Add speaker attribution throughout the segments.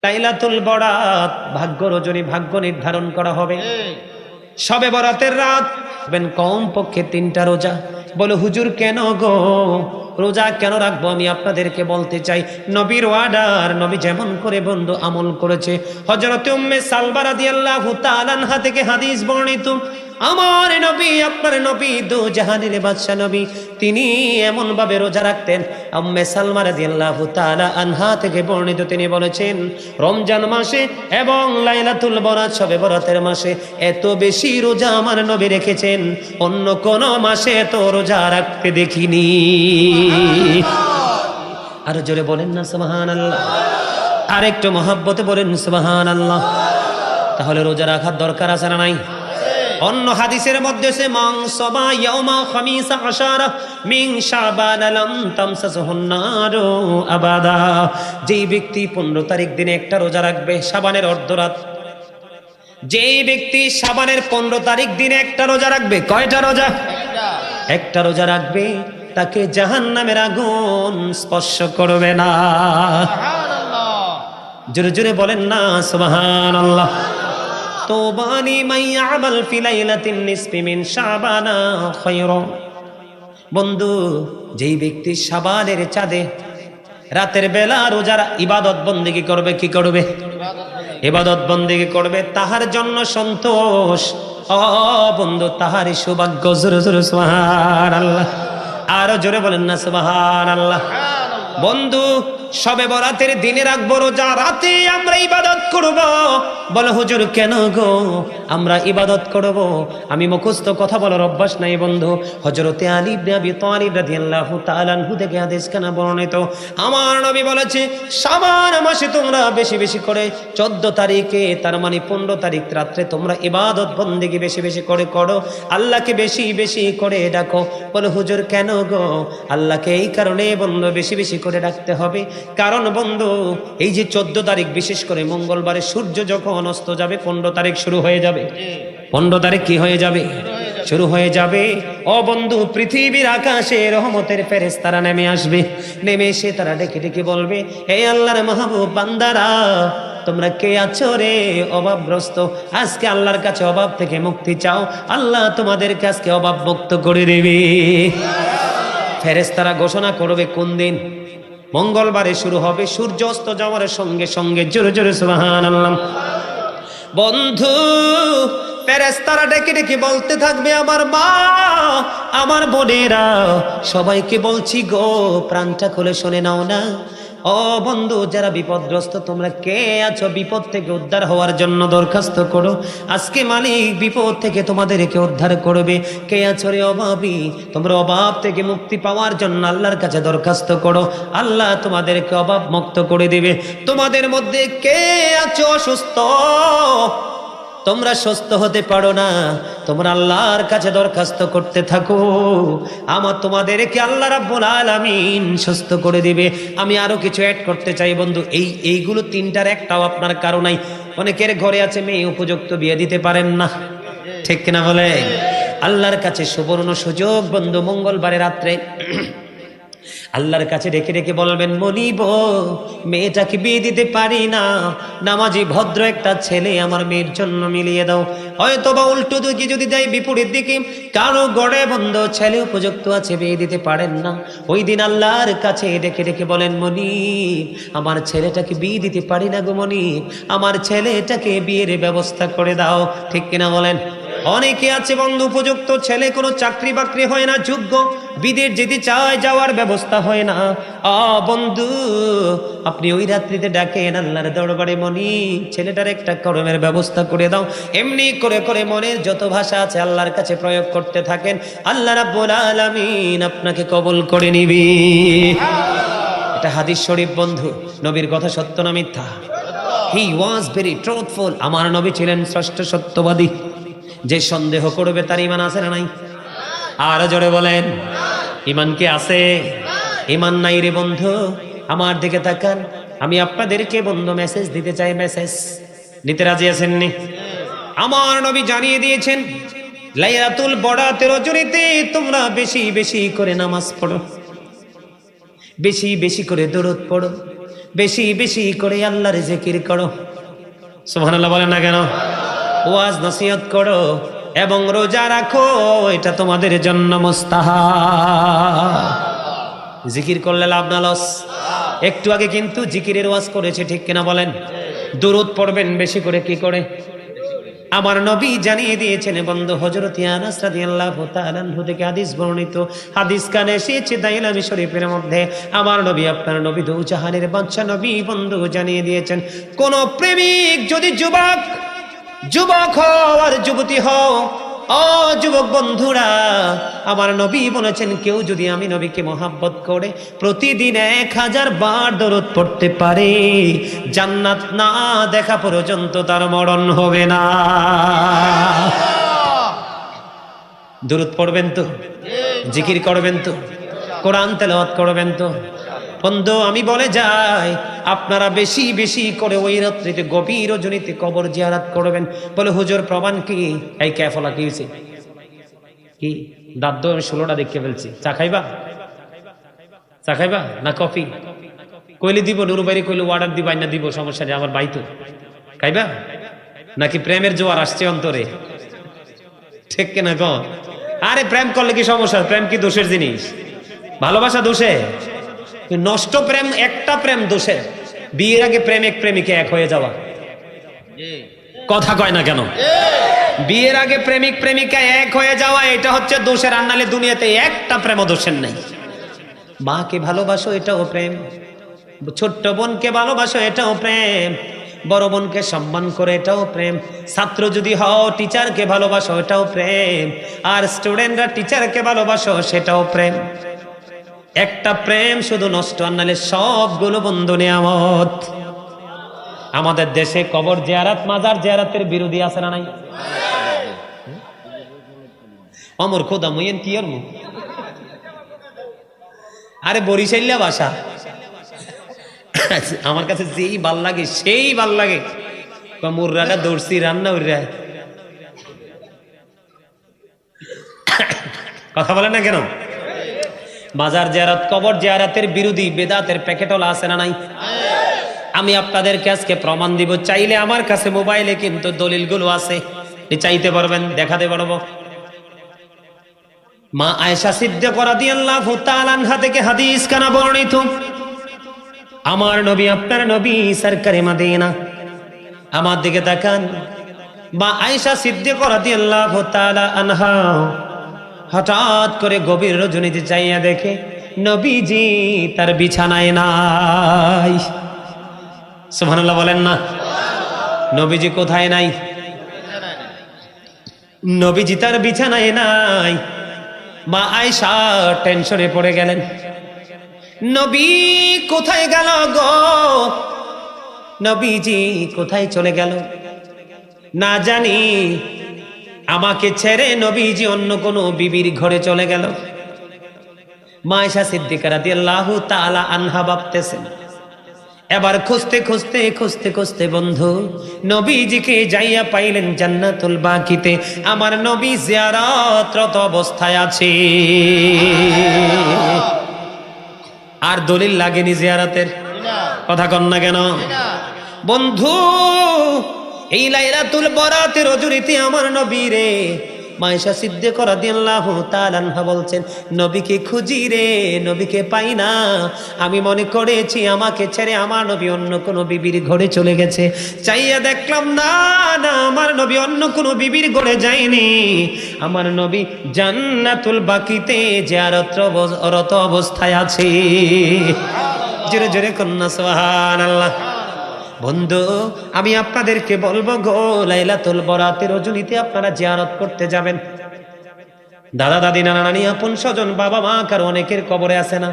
Speaker 1: লাইলাতুল বরাত ভাগ্য রজনী, ভাগ্য নির্ধারণ করা হবে। শবে বরাতের রাত বেন কম পক্ষে 3টা রোজা। বলে হুজুর কেন গো, রোজা কেন রাখবো? আমি আপনাদেরকে বলতে চাই, নবীর ওয়ার্ডার, নবী যেমন করে বন্ধু আমল করেছে। হযরত উম্মে সালমা রাদিয়াল্লাহু তাআলা আনহা থেকে হাদিস বর্ণিত, আমার নবী, আপনার নবী, দু জাহানের বাদশা নবী, তিনি এমন ভাবে রোজা রাখতেন। উম্মে সালমা রাদিয়াল্লাহু তাআলা আনহা থেকে বর্ণিত, তিনি বলেছেন, রমজান মাসে এবং লাইলাতুল বরাত শবে বরাতের মাসে এত বেশি রোজা আমার নবী রেখেছেন, অন্য কোন মাসে এত রোজা রাখতে দেখিনি। আর জোরে বলেন না সুবহানাল্লাহ, আর একটু মহব্বতে বলেন সুবহানাল্লাহ। তাহলে রোজা রাখার দরকার আছে না নাই? অন্য হাদিসের মধ্যে সে মান সাবা ইয়াউমা খামিসা আশারা মিন শাবান লাম তামসাসহুন নারু আবাদা। যেই ব্যক্তি 15 তারিখ দিনে একটা রোজা রাখবে, শাবানের অর্ধরাত, যেই ব্যক্তি শাবানের 15 তারিখ দিনে একটা রোজা রাখবে, কয়টা রোজা? একটা রোজা রাখবে, তাকে জাহান্নামের আগুন স্পর্শ করবে না। সুবহানাল্লাহ, জোরে জোরে বলেন না সুবহানাল্লাহ। তোবানি মাইয়ামাল ফি লাইলাতিন নিসফি মিন শাবানা খায়রা। বন্ধু, যেই ব্যক্তি শাবানের চাঁদে রাতের বেলা রোজার ইবাদত বন্দেগী করবে, কি করবে? ইবাদত বন্দেগী করবে, তাহার জন্য সন্তোষ। ও বন্ধু, তাহারই সৌভাগ্য। জোরে জোরে সুবহানাল্লাহ, আরো জোরে বলেন না সুবহানাল্লাহ। বন্ধু, শবে বরাতের দিনে রাখবো রোজা, রাতে আমরা ইবাদত করব। বলে হুজুর কেন গো, আমরা ইবাদত করব? আমি মুখস্থ কথা বলার অভ্যাস নাই বন্ধু। হযরতে আলী ইবনে আবি তালিব রাদিয়াল্লাহু তাআলা আনহু থেকে হাদিস কানা বর্ণিত, আমার নবী বলেছে, শাবান মাসে তোমরা বেশি বেশি করে 14 তারিখে, তার মানে 15 তারিখ রাত্রে তোমরা ইবাদত বন্দেগী বেশি বেশি করে করো, আল্লাহকে বেশি বেশি করে ডাকো। বলে হুজুর কেন গো? আল্লাহকে এই কারণে বন্ধু বেশি বেশি করে ডাকতে হবে, কারণ বন্ধু এই যে 14 তারিখ বিশেষ করে মঙ্গলবারে সূর্য যখন অস্ত যাবে, 15 তারিখ শুরু হয়ে যাবে। 15 তারিখ কি হয়ে যাবে? শুরু হয়ে যাবে। ও বন্ধু, পৃথিবীর আকাশে রহমতের ফেরেশতারা নেমে আসবে। নেমে এসে তারা ডেকে ডেকে বলবে, হে আল্লাহর মাহবুব বান্দারা, তোমরা কে আছো রে অভাবগ্রস্ত? আজকে আল্লাহর কাছে অভাব থেকে মুক্তি চাও, আল্লাহ তোমাদেরকে আজকে অভাব মুক্ত করে দেবে। ফেরেশতারা ঘোষণা করবে কোন দিন? মঙ্গলবারে শুরু হবে, সূর্য অস্ত যাওয়ার সঙ্গে সঙ্গে। জোরে জোরে সুবহানাল্লাহ। বন্ধু, ফেরেশতারা ডেকে ডেকে বলতে থাকবে, আমার মা, আমার বোনেরা, সবাইকে বলছি গো, প্রাণটা খুলে শুনে নাও না। ও বন্ধু, যারা বিপদগ্রস্ত, তোমরা কে আছো বিপদ থেকে উদ্ধার হওয়ার জন্য দরখাস্ত করো, আজকে মালিক বিপদ থেকে তোমাদেরকে উদ্ধার করবে। কে আছো রে অভাবী, তোমরা অভাব থেকে মুক্তি পাওয়ার জন্য আল্লাহর কাছে দরখাস্ত করো, আল্লাহ তোমাদেরকে অভাব মুক্ত করে দিবে। তোমাদের মধ্যে কে আছো অসুস্থ, তোমরা সুস্থ হতে পারো না, তোমরা আল্লাহর কাছে দরখাস্ত করতে থাকো, আমার তোমাদেরকে আল্লাহ রাব্বুল আলামিন সুস্থ করে দিবে। আমি আরো কিছু অ্যাড করতে চাই বন্ধু, এইগুলো 3টার একটাও আপনার কারো নাই। অনেকের ঘরে আছে মেয়ে, উপযুক্ত বিয়ে দিতে পারেন না, ঠিক কিনা বলে? আল্লাহর কাছে সুবর্ণ সুযোগ বন্ধু, মঙ্গলবারে রাত্রে আল্লাহর কাছে ডেকে ডেকে বলবেন, মনিব, মেয়েটাকে বিয়ে দিতে পারি না, নামাজি ভদ্র একটা ছেলে আমার মেয়ের জন্য মিলিয়ে দাও। হয়তো বা উল্টো দিকে যদি দেয়, বিপরীত দিকে কারো গড়ে বন্ধ ছেলে উপযুক্ত আছে, বিয়ে দিতে পারেন না, ওই দিন আল্লাহর কাছে ডেকে ডেকে বলেন, মনিব, আমার ছেলেটাকে বিয়ে দিতে পারি না গো মনিব, আমার ছেলেটাকে বিয়ের ব্যবস্থা করে দাও। ঠিক কিনা বলেন? অনেকে আছে বন্ধু, উপযুক্ত ছেলে, কোনো চাকরি বাকরি হয় না, যোগ্য, বিদেশ যেতে চায়, যাওয়ার ব্যবস্থা হয় না। বন্ধু, আপনি ওই রাত্রিতে ডাকেন আল্লাহর দরবারে, মনি, ছেলেটার একটা কর্মের ব্যবস্থা করে দাও। এমনি করে করে মনের যত ভাষা আছে আল্লাহর কাছে প্রয়োগ করতে থাকেন, আল্লাহ রাব্বুল আলামিন আপনাকে কবুল করে নিবি। এটা হাদিস শরীফ বন্ধু, নবীর কথা সত্য না মিথ্যা? হি ওয়াজ ভেরি ট্রুথফুল। আমার নবী ছিলেন শ্রেষ্ঠ সত্যবাদী। যে সন্দেহ করবে তার ঈমান আছে না নাই? আর জোরে বলেন, ঈমান কি আছে? ঈমান নাই রে বন্ধু, আমার দিকে তাকান। আমি আপনাদেরকে বন্ধু মেসেজ দিতে চাই, মেসেজ নিতে রাজি আছেন নি? আমার নবী জানিয়ে দিয়েছেন, লাইলাতুল বরাতের রজনীতে তোমরা বেশি বেশি করে নামাজ পড়ো, বেশি বেশি করে দরুদ পড়ো, বেশি বেশি করে আল্লাহর জিকির করো, সুবহানাল্লাহ বলেন না কেন? ওয়াজ নসিহত করো এবং রোজা রাখো, এটা তোমাদের জন্য মুস্তাহাব। জিকির করলে লাভ না লস? একটু আগে কিন্তু জিকিরের ওয়াজ করেছে, ঠিক কিনা বলেন? দুরূদ পড়বেন বেশি করে, কি করে? আমার নবী জানিয়ে দিয়েছেন বন্ধু। হযরত আনাস রাদিয়াল্লাহু তাআলা আনহু থেকে হাদিস বর্ণিত, হাদিস কানে এসেছে দাইলামি শরীফের মধ্যে। আমার নবী, আপনার নবী দু জাহানের বাদশা নবী বন্ধু জানিয়ে দিয়েছেন, কোন প্রেমিক যদি যুবক হও আর যুবতী হও, ও যুবক বন্ধুরা, আমার নবী বলেছেন কেউ যদি আমি নবীকে মহাব্বত করে প্রতিদিন 1000 বার দরুদ পড়তে পারে, জান্নাত না দেখা পর্যন্ত তার মরণ হবে না। দরুদ পড়বেন তো, জিকির করবেন তো, কোরআন তেলাওয়াত করবেন তো। বন্ধু আমি বলে যাই, আপনারা বেশি বেশি করে ওই রাত্রিতে গভীর রজনীতে কবর জিয়ারত করবেন। বলে হুজুর প্রমাণ কি? এই ক্যাফলা কি হয়েছে? কি দাদ্দ 16টা দেখে ফেলছি। চা খাইবা? চা খাইবা না কফি? কইলে দিব, নুরুবাড়ি কইলে অর্ডার দিবাই না দিব, সমস্যা নেই, আমার বাইতো। খাইবা নাকি প্রেমের জোয়ার আসছে অন্তরে? ঠিক কিনা গো? আরে প্রেম করলে কি সমস্যা? প্রেম কি দোষের জিনিস? ভালোবাসা দোষে? নষ্ট প্রেম, একটা প্রেম দোষের। বিয়ের আগে প্রেমিক প্রেমিকা এক হয়ে যাওয়া, কথা কয় না কেন? বিয়ের আগে প্রেমিক প্রেমিকা এক হয়ে যাওয়া, এটা হচ্ছে দোষের। আর নাহলে দুনিয়াতে একটা প্রেম দোষের নাই। মাকে ভালোবাসো, এটাও প্রেম। ছোট্ট বোনকে ভালোবাসো, এটাও প্রেম। বড় বোনকে সম্মান করে, এটাও প্রেম। ছাত্র যদি হও, টিচারকে ভালোবাসো, এটাও প্রেম। আর স্টুডেন্টরা টিচারকে ভালোবাসো, সেটাও প্রেম। একটা প্রেম শুধু নষ্ট, আর নাহলে সবগুলো বন্ধু নিয়ামত। আমাদের দেশে কবর জিয়ারত, মাজার জিয়ারতের বিরোধী আছে না নাই? অমর খোদা মুইন কি আর মুখ, আরে বরিশাইলা ভাষা আমার কাছে যেই ভাল লাগে সেই ভাল লাগে। মুর্রাটা দৌড়ছি রান্না উড়া, কথা বলে না কেন? মাজার জিয়ারত, কবর জিয়ারতের বিরোধী বেদাতের প্যাকেটওয়ালা আছে না নাই? আমি আপনাদেরকে আজকে প্রমাণ দিব। চাইলে আমার কাছে মোবাইলে কিন্তু দলিলগুলো আছে, চাইতে পারবেন, দেখাতে পারবো। মা আয়েশা সিদ্দিকা রাদিয়াল্লাহু তাআলা আনহা থেকে হাদিস কানা বর্ণিত, আমার নবী, আপনার নবী সরকারে মদিনা, আমার দিকে তাকান। মা আয়েশা সিদ্দিকা রাদিয়াল্লাহু তাআলা আনহা হঠাৎ করে গভীর রজনীতে চাইয়া দেখে নবীজি তার বিছানায় নাই। সুবহানাল্লাহ বলেন না? নবীজি কোথায় নাই? নবীজি তার বিছানায় নাই। মা আয়েশা টেনশনে পড়ে গেলেন, নবী কোথায় গেল গো? নবীজি কোথায় চলে গেল? না জানি, আমাকে ছেড়ে নবীজি অন্য কোনো বিবির ঘরে চলে গেল। মা আয়েশা সিদ্দিকা রাদিয়াল্লাহু তাআলা আনহা ভাবতেছেন। এবার খুঁজতে খুঁজতে খুঁজতে খুঁজতে বন্ধু নবীজিকে যাইয়া পাইলেন জান্নাতুল বাকিতে। আমার নবী জিয়ারতরত অবস্থায় আছে, আর দলিল লাগেনি জিয়ারতের, কথা কন না কেন? বন্ধু এই লাইলাতুল বরাতের রজনীতে আমার নবী রে, মা আয়েশা সিদ্দিকা রাদিয়াল্লাহু তাআলা আনহা বলছেন, নবীকে খুঁজি রে, নবীকে পাই না। আমি মনে করেছি আমাকে ছেড়ে আমার নবী অন্য কোনো বিবির ঘরে চলে গেছে। চাইয়া দেখলাম না না, আমার নবী অন্য কোনো বিবির ঘরে যায়নি। আমার নবী জান্নাতুল বাকিতে জিয়ারতরত অবস্থায় আছে। জোরে জোরে কন্যা সুবহানাল্লাহ। বন্ধু আমি আপনাদেরকে বলবো গো, লাইলাতুল বরাতের রজনীতে আপনারা জিয়ারত করতে যাবেন। দাদা দাদি নানা নানি আপন স্বজন বাবা মা কার অনেকের কবরে আছে না,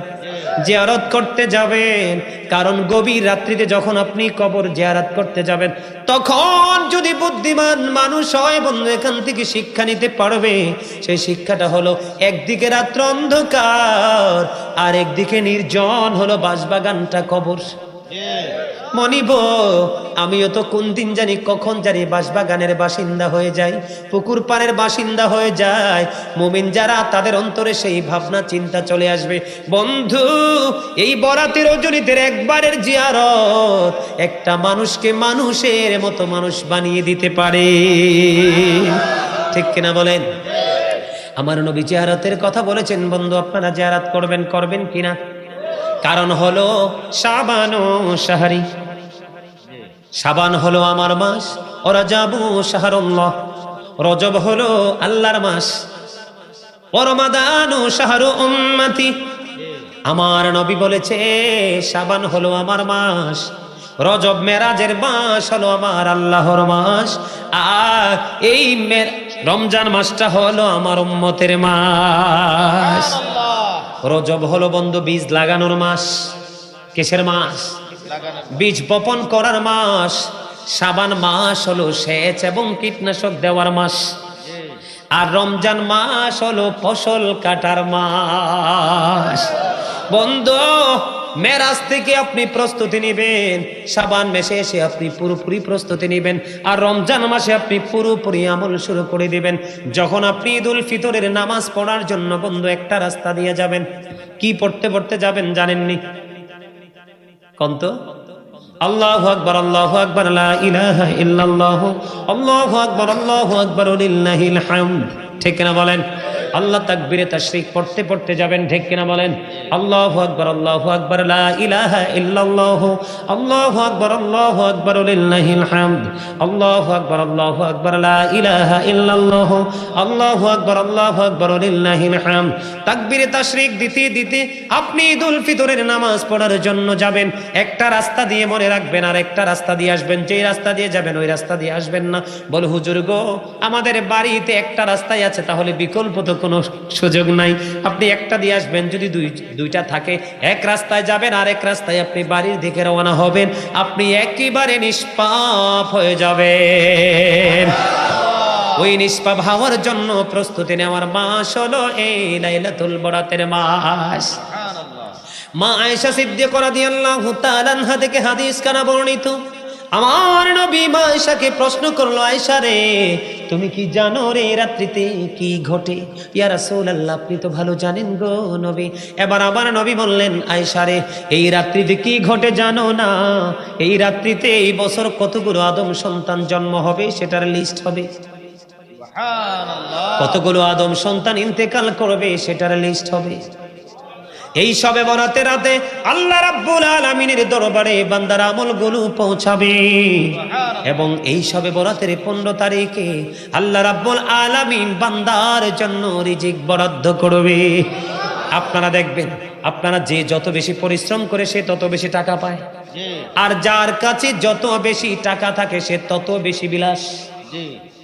Speaker 1: জিয়ারত করতে যাবেন। কারণ গভীর রাত্রিতে যখন আপনি কবর জিয়ারত করতে যাবেন, তখন যদি বুদ্ধিমান মানুষ হয় বন্ধু, এখান থেকে শিক্ষা নিতে পারবে। সেই শিক্ষাটা হলো, একদিকে রাত্র অন্ধকার আর একদিকে নির্জন হলো বাঁশবাগানটা কবর। মনিব আমিও তো কোন দিন জানি কখন জানি বাঁশবাগানের বাসিন্দা হয়ে যাই, পুকুর পাড়ের বাসিন্দা হয়ে যায়। মুমিন যারা তাদের অন্তরে সেই ভাবনা চিন্তা চলে আসবে, বন্ধু এই বরাতের রজনীদের একবারের জিয়ারত একটা মানুষকে মানুষের মতো মানুষ বানিয়ে দিতে পারে, ঠিক কিনা বলেন? আমার নবী জিয়ারতের কথা বলেছেন, বন্ধু আপনারা জিয়ারত করবেন, করবেন কিনা? কারণ হলো শাবান ও শাহরি, শাবান হলো আমার মাস, ও রজবু শাহরুল্লাহ, রজব হলো আল্লাহর মাস, ও রমাদান ও শাহরু উম্মতি। আমার নবী বলেছে শাবান হলো আমার মাস, রজব মেরাজের মাস হলো আমার আল্লাহর মাস, আর এই রমজান মাসটা হলো আমার উম্মতের মাস। রজব হলো বন্ধু বীজ লাগানোর মাস। কিসের মাস? বীজ বপন করার মাস। শাবান মাস হলো সেচ এবং কীটনাশক দেওয়ার মাস, আর রমজান মাস হলো ফসল কাটার মাস। বন্ধু মেরাজ থেকে আপনি প্রস্তুতি নেবেন, শাবান মাসে এসে আপনি পুরোপুরি প্রস্তুতি নেবেন, আর রমজান মাসে আপনি পুরোপুরি আমল শুরু করে দিবেন। যখন আপনি ঈদুল ফিতরের নামাজ পড়ার জন্য বন্ধু একটা রাস্তা দিয়ে যাবেন, কি পড়তে পড়তে যাবেন জানেননি? কন্ত আল্লাহু আকবার, আল্লাহু আকবার, লা ইলাহা ইল্লাল্লাহ, আল্লাহু আকবার, আল্লাহু আকবার, লিল্লাহিল হামদ, ঠিক কিনা বলেন? আল্লাহ তাকবীরে তাশরিক পড়তে পড়তে যাবেন, ঠিক কিনা বলেন? আল্লাহু আকবার, আল্লাহু আকবার, লা ইলাহা ইল্লাল্লাহ, আল্লাহু আকবার, আল্লাহু আকবার, লিল্লাহিল হামদ, আল্লাহু আকবার, আল্লাহু আকবার, লা ইলাহা ইল্লাল্লাহ, আল্লাহু আকবার, আল্লাহু আকবার, লিল্লাহিল হামদ। তাকবীরে তাশরিক দিতে দিতে আপনি ঈদুল ফিতরের নামাজ পড়ার জন্য যাবেন। একটা রাস্তা দিয়ে মনে রাখবেন, আর একটা রাস্তা দিয়ে আসবেন। যেই রাস্তা দিয়ে যাবেন ওই রাস্তা দিয়ে আসবেন না। বল হুজুর গো, আমাদের বাড়িতে একটা রাস্তাই আছে, তাহলে বিকল্প তো কোনো সুযোগ নাই। আপনি একটা দিয়ে আসবেন, যদি দুইটা থাকে এক রাস্তায় যাবেন, আর এক রাস্তায় আপনি বাড়ির দিকে রওনা হবেন, আপনি একেবারে নিষ্পাপ হয়ে যাবেন। ওই নিষ্পাপ হওয়ার জন্য প্রস্তুতি নেওয়ার মাস হলো এই লাইলাতুল বরাতের মাস। মা আয়েশা সিদ্দিকা রাদিয়াল্লাহু তাআলা আনহা থেকে হাদিস কানা বর্ণিত, আমার নবী মা আয়েশাকে প্রশ্ন করলো, আয়েশা রে তুমি কি জানো রে রাত্রিতে কি ঘটে? ইয়া রাসূলুল্লাহ আপনি তো ভালো জানেন গো নবী। এবার আমার নবী বললেন, আয়েশা রে এই রাত্রিতে কি ঘটে জানো না? এই রাত্রিতে এই বছর কতগুলো আদম সন্তান জন্ম হবে সেটার লিস্ট হবে। কতগুলো আদম সন্তান ইন্তেকাল করবে সেটার লিস্ট হবে। এই সবে বরাতের রাতে আল্লাহ রাব্বুল আলামিনের দরবারে বান্দার আমলগুলো পৌঁছাবে, এবং এই সবে বরাতের 15 তারিখে আল্লাহ রাব্বুল আলামিন বান্দার জন্য রিজিক বরাদ্দ করবে। আপনারা দেখবেন, আপনারা যে যত বেশি পরিশ্রম করে সে তত বেশি টাকা পায়, আর যার কাছে যত বেশি টাকা থাকে সে তত বেশি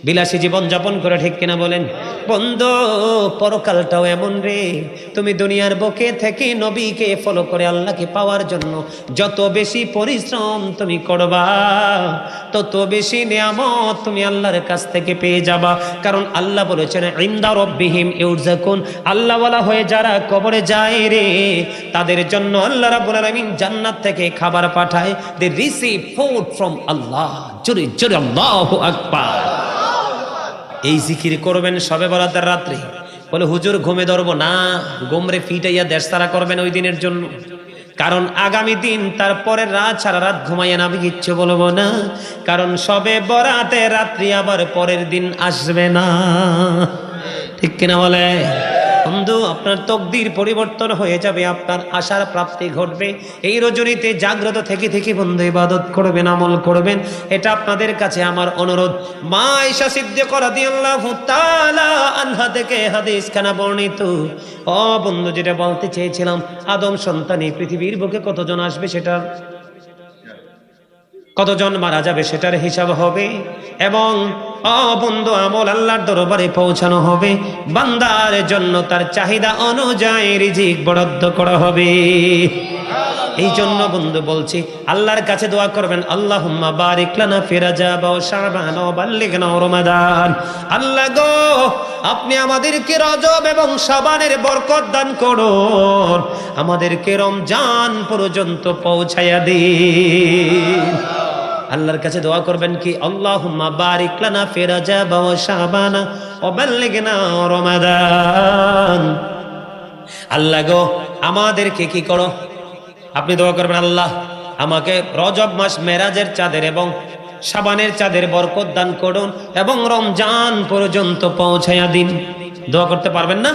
Speaker 1: বিলাসী জীবন যাপন করে, ঠিক কিনা বলেন? বন্ধু পরকালটাও এমন রে, তুমি দুনিয়ার বুকে থেকে নবীকে ফলো করে আল্লাহকে পাওয়ার জন্য যত বেশি পরিশ্রম তুমি করবা, তত বেশি নিয়ামত তুমি আল্লাহর কাছ থেকে পেয়ে যাবা। কারণ আল্লাহ বলেছেন ইনদা রাব্বিহিম ইউরযাকুন, আল্লাহ ওয়ালা হয়ে যারা কবরে যায় রে, তাদের জন্য আল্লাহ রাব্বুল আলামিন জান্নাত থেকে খাবার পাঠায়। দে রিসিভ ফুড ফ্রম আল্লাহ। জোরে জোরে আল্লাহু আকবার। এই জিকির করবেন সবে বরাতের রাত্রে। বলে হুজুর ঘুমে ধরবো না, গোমরে ফিটাইয়া দেশ সারা করবেন ওই দিনের জন্য। কারণ আগামী দিন তারপরের রাত সারা রাত ঘুমাইয়া না, আমি কিচ্ছু বলবো না। কারণ সবে বরাতের রাত্রি আবার পরের দিন আসবে না, ঠিক কিনা বলে? বন্ধু আপনার তকদির পরিবর্তন হয়ে যাবে, আপনার আশার প্রাপ্তি ঘটবে। এই রজনীতে জাগ্রত থেকে থেকে বন্ধু ইবাদত করবেন, আমল করবেন, এটা আপনাদের কাছে আমার অনুরোধ। মা আয়েশা সিদ্দিকা রাদিয়াল্লাহু তাআলা আনহা থেকে হাদিস খানা বর্ণিত। ও বন্ধু যেটা বলতে চেয়েছিলাম, আদম সন্তানে পৃথিবীর বুকে কতজন আসবে সেটা, কতজন মারা যাবে সেটার হিসাব হবে, এবং বন্ধু আমল আল্লাহর দরবারে পৌঁছানো হবে। বান্দার জন্য তার চাহিদা অনুযায়ী রিজিক বরাদ্দ করা হবে। এই জন্য বন্ধু বলছি, আল্লাহর কাছে দোয়া করবেন, আল্লাহুম্মা বারিক লানা ফি রাজাব ওয়া শাবান ওয়া বাল্লিগনা রমাদান। আল্লাহ গো, আপনি আমাদেরকে রজব এবং শাবানের বরকত দান করুন, আমাদেরকে রমজান পর্যন্ত পৌঁছায়া দিন। আল্লাহর কাছে দোয়া করবেন কি, আল্লাহুম্মা বারিক লানা ফি রাজাব ওয়া শাবান ওয়া বাল্লিগনা রমাদান। আল্লাহ গো, আমাদেরকে কি করো, আপনি দোয়া করবেন, আল্লাহ আমাকে রজব মাস মেরাজের চাঁদের এবং শাবানের চাঁদের বরকত দান করুন এবং রমজান পর্যন্ত পৌঁছায়া দিন। দোয়া করতে পারবেন না?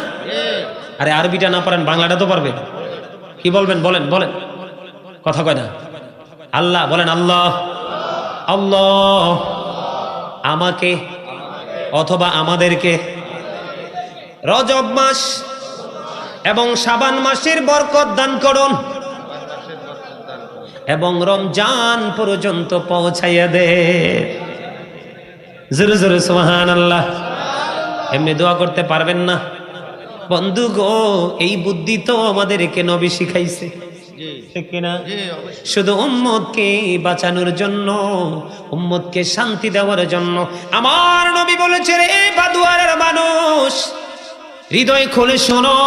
Speaker 1: আরে আরবিটা না পারেন, বাংলাটা তো পারবেন। কি বলবেন? বলেন বলেন, কথা কয় না। আল্লাহ বলেন, আল্লাহ আল্লাহ আমাকে অথবা আমাদেরকে রজব মাস এবং শাবান মাসের বরকত দান করুন এবং রমজান পর্যন্ত পৌঁছাইয়া দে। জোরে জোরে সুবহানাল্লাহ। এমনি দোয়া করতে পারবেন না? বন্ধু গো, এই বুদ্ধি তো আমাদেরকে নবী শিখাইছে, ঠিক কিনা? শুধু উম্মতকে বাঁচানোর জন্য, উম্মতকে শান্তি দেওয়ার জন্য আমার নবী বলেছে, রে বাদুয়ারের মানুষ হৃদয় খুলে শোনো,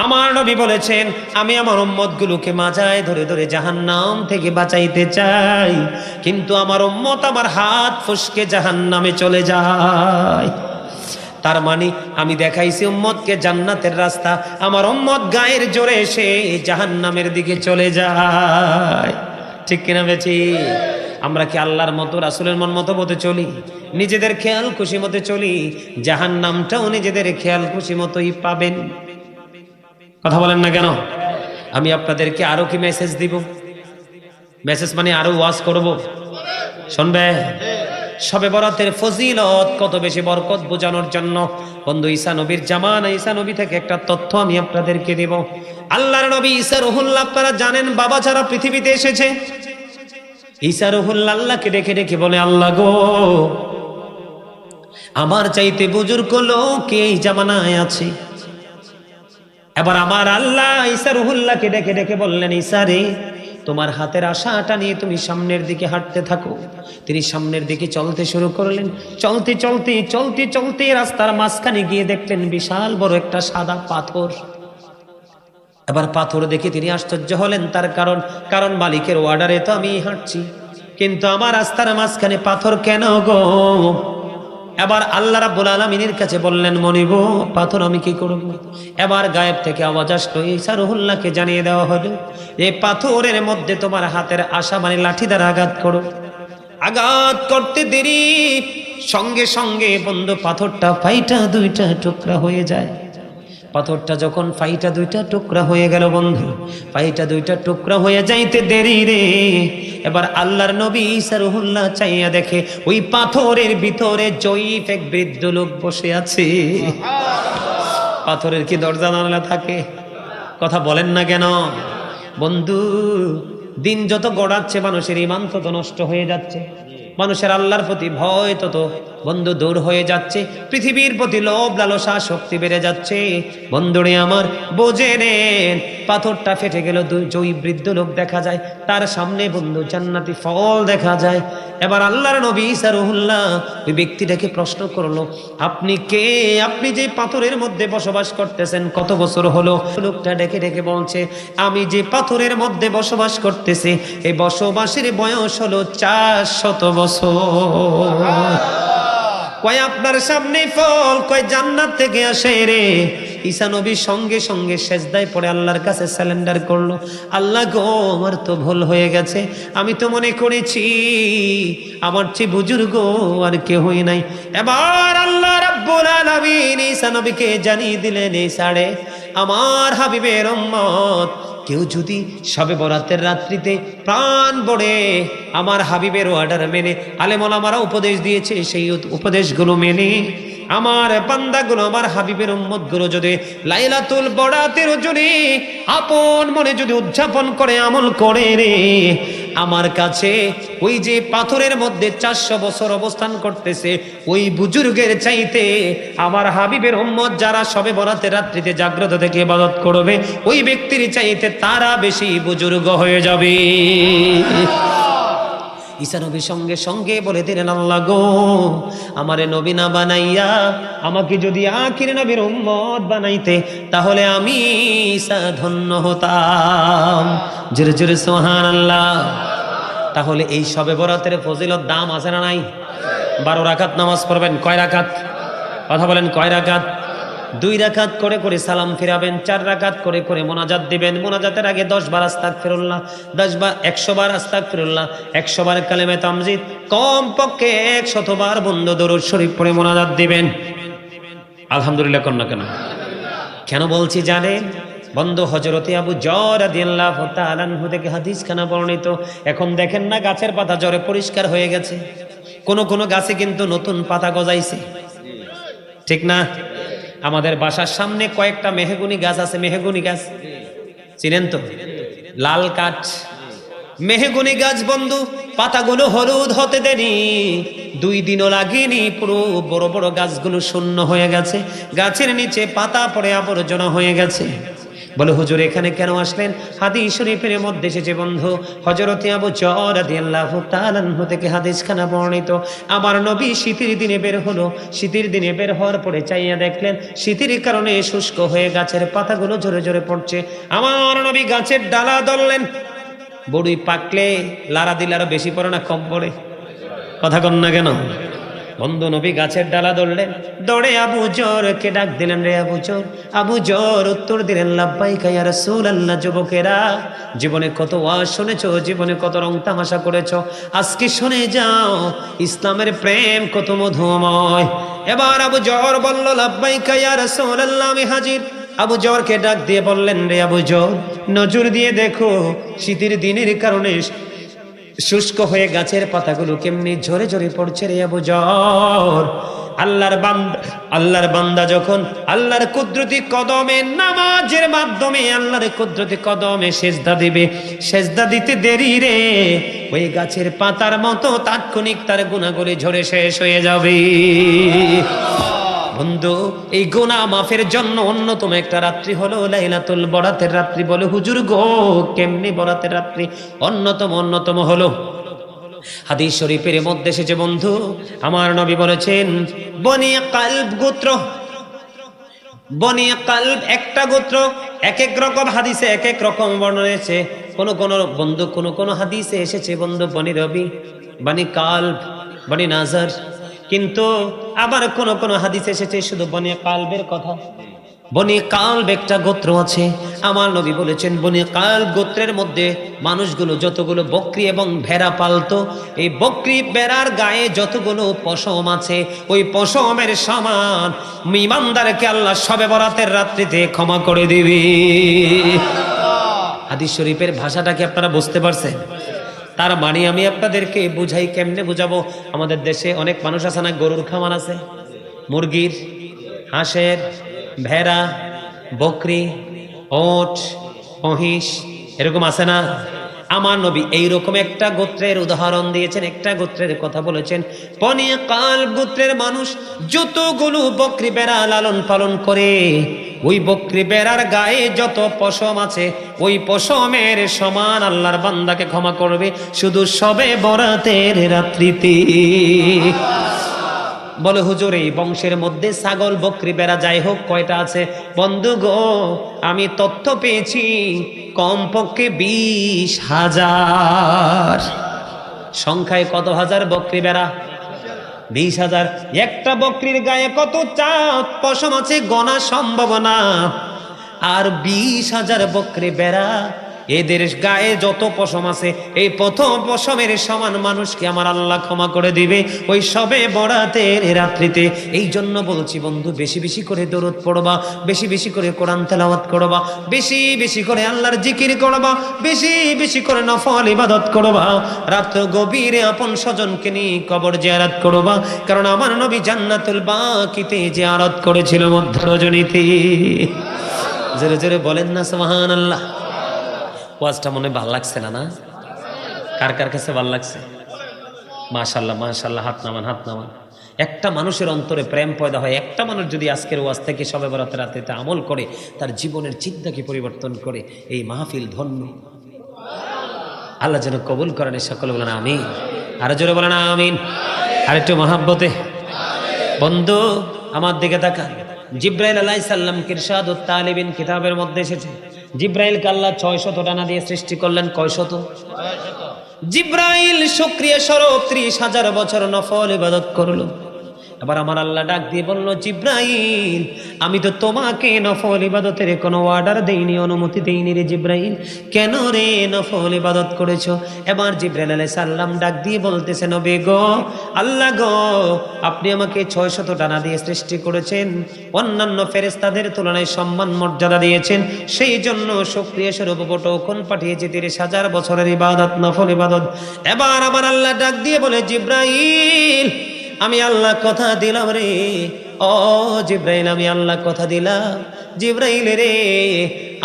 Speaker 1: আমার নবী বলেছেন, আমি আমার উম্মতগুলোকে মাজায় ধরে ধরে জাহান্নাম থেকে বাঁচাইতে চাই, কিন্তু আমার উম্মত আমার হাত ফসকে জাহান্নামে চলে যায়। তার মানে আমি দেখাইছি উম্মতকে জান্নাতের রাস্তা, আমার উম্মত গায়ের জোরে এসে জাহান্নামের দিকে চলে যায়। ঠিক কিনা বেছি? আমরা কি আল্লাহর মতো রাসূলের মন মতো মতো চলি? নিজেদের খেয়াল খুশি মতো চলি, জাহান্নামটাও নিজেদের খেয়াল খুশি মতোই পাবেন। কথা বলেন না কেন? আমি আপনাদেরকে আরো কি মেসেজ দিব? মেসেজ মানে আরো ওয়াজ করব, শুনবে? শবে বরাতের ফজিলত কত বেশি বরকত বোঝানোর জন্য বন্ধু ঈসা নবীর জামানা, ঈসা নবী থেকে একটা তথ্য আমি আপনাদেরকে দেব। আল্লাহর নবী ঈসা রুহুল্লাহ, আপনারা জানেন বাবা ছাড়া পৃথিবীতে এসেছে। ঈসা রুহুল্লাহ আল্লাহকে ডেকে ডেকে বলে, আল্লাহ গো, আমার চাইতে বুজুর্গ লোক এই জামানায় আছে। এবার আমার আল্লাহ ঈসা রুহুল্লাহকে ডেকে ডেকে বললেন, ঈসা রে, তোমার হাতের আশাটা নিয়ে তুমি সামনের দিকে হাঁটতে থাকো। তিনি সামনের দিকে চলতে শুরু করলেন। চলতে চলতে চলতে চলতে রাস্তার মাঝখানে গিয়ে দেখলেন বিশাল বড় একটা সাদা পাথর। এবার পাথর দেখে তিনি আশ্চর্য হলেন, তার কারণ মালিকের অর্ডারে তো আমি হাঁটছি, কিন্তু আমার রাস্তার মাঝখানে পাথর কেন গো? এবার আল্লাহ রাব্বুল আলামিনের কাছে বললেন, মনিব, পাথর আমি কি করব? এবার গায়েব থেকে আওয়াজ আসলো, ঈসা রুহুল্লাহকে জানিয়ে দেওয়া হলো, এই পাথরের মধ্যে তোমার হাতের আশা মানে লাঠি দ্বারা আঘাত করো। আঘাত করতে দেরি, সঙ্গে সঙ্গে বন্ধু পাথরটা ফাইটা দুইটা টুকরা হয়ে যায়। পাথরটা যখন ফাইটা দুইটা টুকরা হয়ে গেল বন্ধু, ফাইটা দুইটা টুকরা হয়ে যাইতে দেরি রে। এবার আল্লাহর নবী ঈসা রুহুল্লাহ চাইয়া দেখে ওই পাথরের ভিতরে জয়ীফ এক বৃদ্ধ লোক বসে আছে। পাথরের কি দরজা জানালা থাকে? কথা বলেন না কেন? বন্ধু, দিন যত গড়াচ্ছে মানুষের ঈমান তত নষ্ট হয়ে যাচ্ছে, মানুষের আল্লাহর প্রতি ভয় তত বন্ধু দূর হয়ে যাচ্ছে, পৃথিবীর প্রতি লোভ লালসা শক্তি বেড়ে যাচ্ছে। বন্ধুরে আমার, বোঝে নেন, পাথরটা ফেটে গেল, দুই বৃদ্ধ লোক দেখা যায়, তার সামনে বন্ধু জান্নাতি ফল দেখা যায়। এবার আল্লাহর নবী ঈসা রুহুল্লাহ ওই ব্যক্তিটাকে প্রশ্ন করলো, আপনি কে? আপনি যে পাথরের মধ্যে বসবাস করতেছেন কত বছর হলো? লোকটা ডেকে ডেকে বলছে, আমি যে পাথরের মধ্যে বসবাস করতেছি এই বসবাসের বয়স হলো 400 বছর। কয় আপনার সামনে ফল, কয় জান্নাত থেকে আসে রে। ঈসা নবী সঙ্গে সঙ্গে সেজদায় পড়ে আল্লাহর কাছে সারেন্ডার করলো, আল্লাহ গো, আমার তো ভুল হয়ে গেছে, আমি তো মনে করেছি আমার চেয়ে বুজুর্গ আর কেউই নাই। এবার আল্লাহ রাব্বুল আলামিন ঈসা নবীকে জানিয়ে দিলেন, ঈসা রে, আমার হাবিবের উম্মত কেউ যদি শবে বরাতের রাত্রিতে প্রাণ ভরে আমার হাবিবের অর্ডার মেনে, আলেম ওলামারা উপদেশ দিয়েছে, সেই উপদেশগুলো মেনে আমার বান্দাগুলো, আমার হাবিবের উম্মতগুলো যদি লাইলাতুল বরাতের রজনী আপন মনে যদি উদযাপন করে, আমল করে রে, আমার কাছে ওই যে পাথরের মধ্যে 400 বছর অবস্থান করতেছে ওই বুজুর্গের চাইতে আমার হাবিবের উম্মত যারা সবে বরাতের রাত্রিতে জাগ্রত থেকে ইবাদত করবে ওই ব্যক্তির চাইতে তারা বেশি বুজুর্গ হয়ে যাবে। ঈসা নবী সঙ্গে সঙ্গে বলে দিলেন, আল্লাহ গো, আমারে নবী না বানাইয়া আমাকে যদি আখির নবীর উম্মত বানাইতে তাহলে আমি ঈসা ধন্য হতাম। জোরে জোরে সুবহানাল্লাহ। তাহলে এই শবে বরাতের ফজিলত দাম আছে না নাই? 12 রাকাত নামাজ পড়বেন। কয় রাকাত? কথা বলেন, কয় রাকাত? 2 রাকাত করে করে সালাম ফিরাবেন, 4 রাকাত করে করে মোনাজাত দিবেন। মোনাজাতের আগে 10 বার আস্তাগফিরুল্লাহ, 10 বার 100 বার আস্তাগফিরুল্লাহ, 100 বার কালেমে তামজিদ, কম পক্ষে 100 বার বন্ধ দরুদ শরীফ পড়ে মোনাজাত দিবেন। আলহামদুলিল্লাহ কন্যা কেন? কেন বলছি জানেন? বন্ধু হযরতে আবু যর রাদিয়াল্লাহু তাআলা আনহু থেকে হাদিস খানা বর্ণিত। এখন দেখেন না গাছের পাতা জ্বরে পরিষ্কার হয়ে গেছে, কোন কোন গাছে কিন্তু নতুন পাতা গজাইছে, ঠিক না? আমাদের বাসার সামনে কয়েকটা মেহগুনি গাছ আছে। মেহগুনি গাছ চিনেন তো? লাল কাঠ মেহগুনি গাছ বন্ধু, পাতাগুলো হলুদ হতে দেরি 2 দিনও লাগেনি, পুরো বড় বড় গাছগুলো শূন্য হয়ে গেছে, গাছের নিচে পাতা পড়ে আবর্জনা হয়ে গেছে। বলে হুজুর এখানে কেন আসলেন? হাদিস শরীফের মধ্যে এসেছে বন্ধু, হযরতে আবু যর রাদিয়াল্লাহু তাআলা আনহু থেকে হাদিসখানা বর্ণিত। আমার নবী শীতের দিনে বের হলো, শীতের দিনে বের হওয়ার পরে চাইয়া দেখলেন শীতের কারণে শুষ্ক হয়ে গাছের পাতাগুলো ঝরে ঝরে পড়ছে। আমার নবী গাছের ডালা ধরলেন, বড়ই পাকলে লারা দিলে আরো বেশি পড়ে না কম পড়ে? কথা কন না কেন? বন্ধু নবী গাছের ডালা ধরলেন, দৌড়ে আবু যরকে ডাক দিলেন, রে আবু যর। আবু যর উত্তর দিলেন, লাব্বাইকা ইয়া রাসূলুল্লাহ। যুবকেরা, জীবনে কত ওয়াজ শুনেছো, জীবনে কত রং তামাশা করেছো, আজকে শুনে যাও ইসলামের প্রেম কত মধুময়। এবার আবু যর বলল, লাব্বাইকা ইয়া রাসূলুল্লাহ, আমি হাজির। আবু যরকে ডাক দিয়ে বললেন, রে আবু যর, নজর দিয়ে দেখো শীতের দিনের কারণে শুষ্ক হয়ে গাছের পাতাগুলো কেমনি ঝরে ঝরে পড়ছে রে আবু যর। আল্লাহর বান্দা যখন আল্লাহর কুদরতি কদমে নামাজের মাধ্যমে আল্লাহর কুদরতি কদমে সেজদা দিবে, সেজদা দিতে দেরি রে ওই গাছের পাতার মতো তাৎক্ষণিক তার গুনাহগুলি ঝরে শেষ হয়ে যাবে। বন্ধু এই গুনাহ মাফের জন্য অন্যতম একটা রাত্রি হলো লাইলাতুল বরাতের রাত্রি। বলে হুজুর গো কেমনি বরাতের রাত্রি? অন্যতম হলো হাদিস শরীফের মধ্যে এসেছে বন্ধু, আমার নবী বলেছেন বনি কালব গোত্র, বনি কালব একটা গোত্র, এক এক রকম হাদিসে এক এক রকম বর্ণনা এসেছে। কোন কোন হাদিসে এসেছে বন্ধু বনি রবি, বনি কালব, বনি নাজার, কিন্তু আবার কোন কোন হাদিসে এসেছে শুধু বনি কালবের কথা। বনি কালব একটা গোত্র আছে, আমার নবী বলেছেন বনি কালব গোত্রের মধ্যে মানুষগুলো যতগুলো বকরি এবং ভেড়া পালতো, এই বকরি ভেড়ার গায়ে যতগুলো পশম আছে ওই পশমের সমান ঈমানদারকে আল্লাহ শবে বরাতের রাত্রিতে ক্ষমা করে দিবে। হাদিস শরীফের ভাষাটা কি আপনারা বুঝতে পারছেন? তার মানে আমি আপনাদেরকে বুঝাই, কেমনে বুঝাবো? আমাদের দেশে অনেক মানুষ আছে না, গরুর খামার আছে, মুরগির, হাঁসের, ভেড়া, বকরি, ওট, মহিষ, এরকম আছে না? আমার নবী এইরকম একটা গোত্রের উদাহরণ দিয়েছেন, একটা গোত্রের কথা বলেছেন। বনি কালব গোত্রের মানুষ যতগুলো বকরি ভেড়া লালন পালন করে ওই বকরি ভেড়ার গায়ে যত পশম আছে ওই পশমের সমান আল্লাহর বান্দাকে ক্ষমা করবে শুধু শবে বরাতের রাত্রিতে। বলে হুজুর এই বংশের মধ্যে ছাগল বকরি ভেড়া যাই হোক কয়টা আছে? বন্ধু গো আমি তথ্য পেয়েছি কমপক্ষে 20,000। সংখ্যায় কত হাজার বকরি ভেড়া? 20,000। একটা বকরির গায়ে কত পশম আছে গোনা সম্ভব না। আর 20,000 বকরি ভেড়া, এদের গায়ে যত পশম আছে এই প্রথম পশমের সমান মানুষকে আমার আল্লাহ ক্ষমা করে দিবে ওই শবে বরাতের রাত্রিতে। এই জন্য বলছি বন্ধু, বেশি বেশি করে দরুদ পড়বা, বেশি বেশি করে কোরআন তেলাওয়াত করবা, বেশি বেশি করে আল্লাহর জিকির করবা, বেশি বেশি করে নফল ইবাদত করবা, রাত গভীরে আপন স্বজনকে নিয়ে কবর জিয়ারত করবা। কারণ আমার নবী জান্নাতুল বাকিতে জিয়ারত করেছিল মধ্য রজনীতে। জোরে জোরে বলেন না সুবহানাল্লাহ। ওয়াজটা মনে ভালো লাগছে না? না কার কার কাছে ভালো লাগছে? মাশাআল্লাহ মাশাআল্লাহ, হাত নামান হাত নামান। একটা মানুষের অন্তরে প্রেম পয়দা হয়, একটা মানুষ যদি আজকের ওয়াজ থেকে শবে বরাতের রাতে আমল করে, তার জীবনের চিন্তাকে পরিবর্তন করে, এই মাহফিল ধন্য। আল্লাহ যেন কবুল করেন। সকলে বলেন আমিন। আরো জোরে বলেন আমিন। আর একটু মহাব্বতে। বন্ধু আমার দিকে তাকান। জিব্রাইল আলাইহিস সালাম ইরশাদুত তালিবিন কিতাবের মধ্যে এসেছে, জিব্রাইলকে আল্লাহ 600 ডানা দিয়ে সৃষ্টি করলেন। কয় শত? 600। জিব্রাইল শুকরিয়া স্বরূপ 30,000 বছর নফল ইবাদত করলো। এবার আমার আল্লাহ ডাক দিয়ে বলল, জিব্রাইল আমি তো তোমাকে নফল ইবাদতের কোনো অর্ডার দেইনি, অনুমতি দেইনি রে জিব্রাইল, কেন রে নফল ইবাদত করেছো? এবার জিব্রাইল আলাইহিস সালাম ডাক দিয়ে বলতেছে, নবী গো, আল্লাহ গো, আপনি আমাকে 600 ডানা দিয়ে সৃষ্টি করেছেন, অন্যান্য ফেরেশতাদের তুলনায় সম্মান মর্যাদা দিয়েছেন, সেই জন্য শুকরিয়া স্বরূপ টোকন পাঠিয়েছি 30,000 বছরের ইবাদত, নফল ইবাদত। এবার আমার আল্লাহ ডাক দিয়ে বলে, জিব্রাইল আমি আল্লাহ কথা দিলাম রে, ও জিব্রাইল আমি আল্লাহ কথা দিলাম, জিব্রাইল রে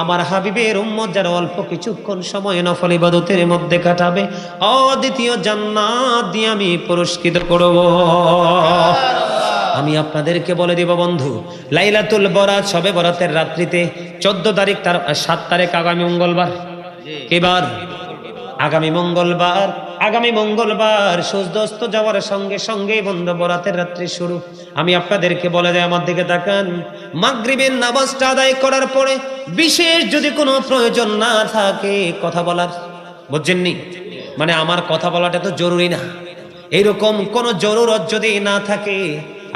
Speaker 1: আমার হাবিবের উম্মত যারা অল্প কিছুক্ষণ সময় নফল ইবাদতের মধ্যে কাটাবে, দ্বিতীয় জান্নাত দিয়ে আমি পুরস্কৃত করব। আমি আপনাদেরকে বলে দিব বন্ধু, লাইলাতুল বরাত শবে বরাতের রাত্রিতে 14 তারিখ, তার 7 তারিখ আগামী মঙ্গলবার, এবার আগামী মঙ্গলবার, আগামী মঙ্গলবার সূর্যাস্ত যাওয়ার সঙ্গে সঙ্গে বন্ধু বরাতের রাত্রি শুরু। আমি আপনাদেরকে বলে দেয়, আমার দিকে তাকান, মাগরিবের নামাজটা আদায় করার পরে বিশেষ যদি কোনো প্রয়োজন না থাকে কথা বলার, বুঝছেননি? মানে আমার কথা বলাটা তো জরুরি না, এইরকম কোনো জরুরত যদি না থাকে,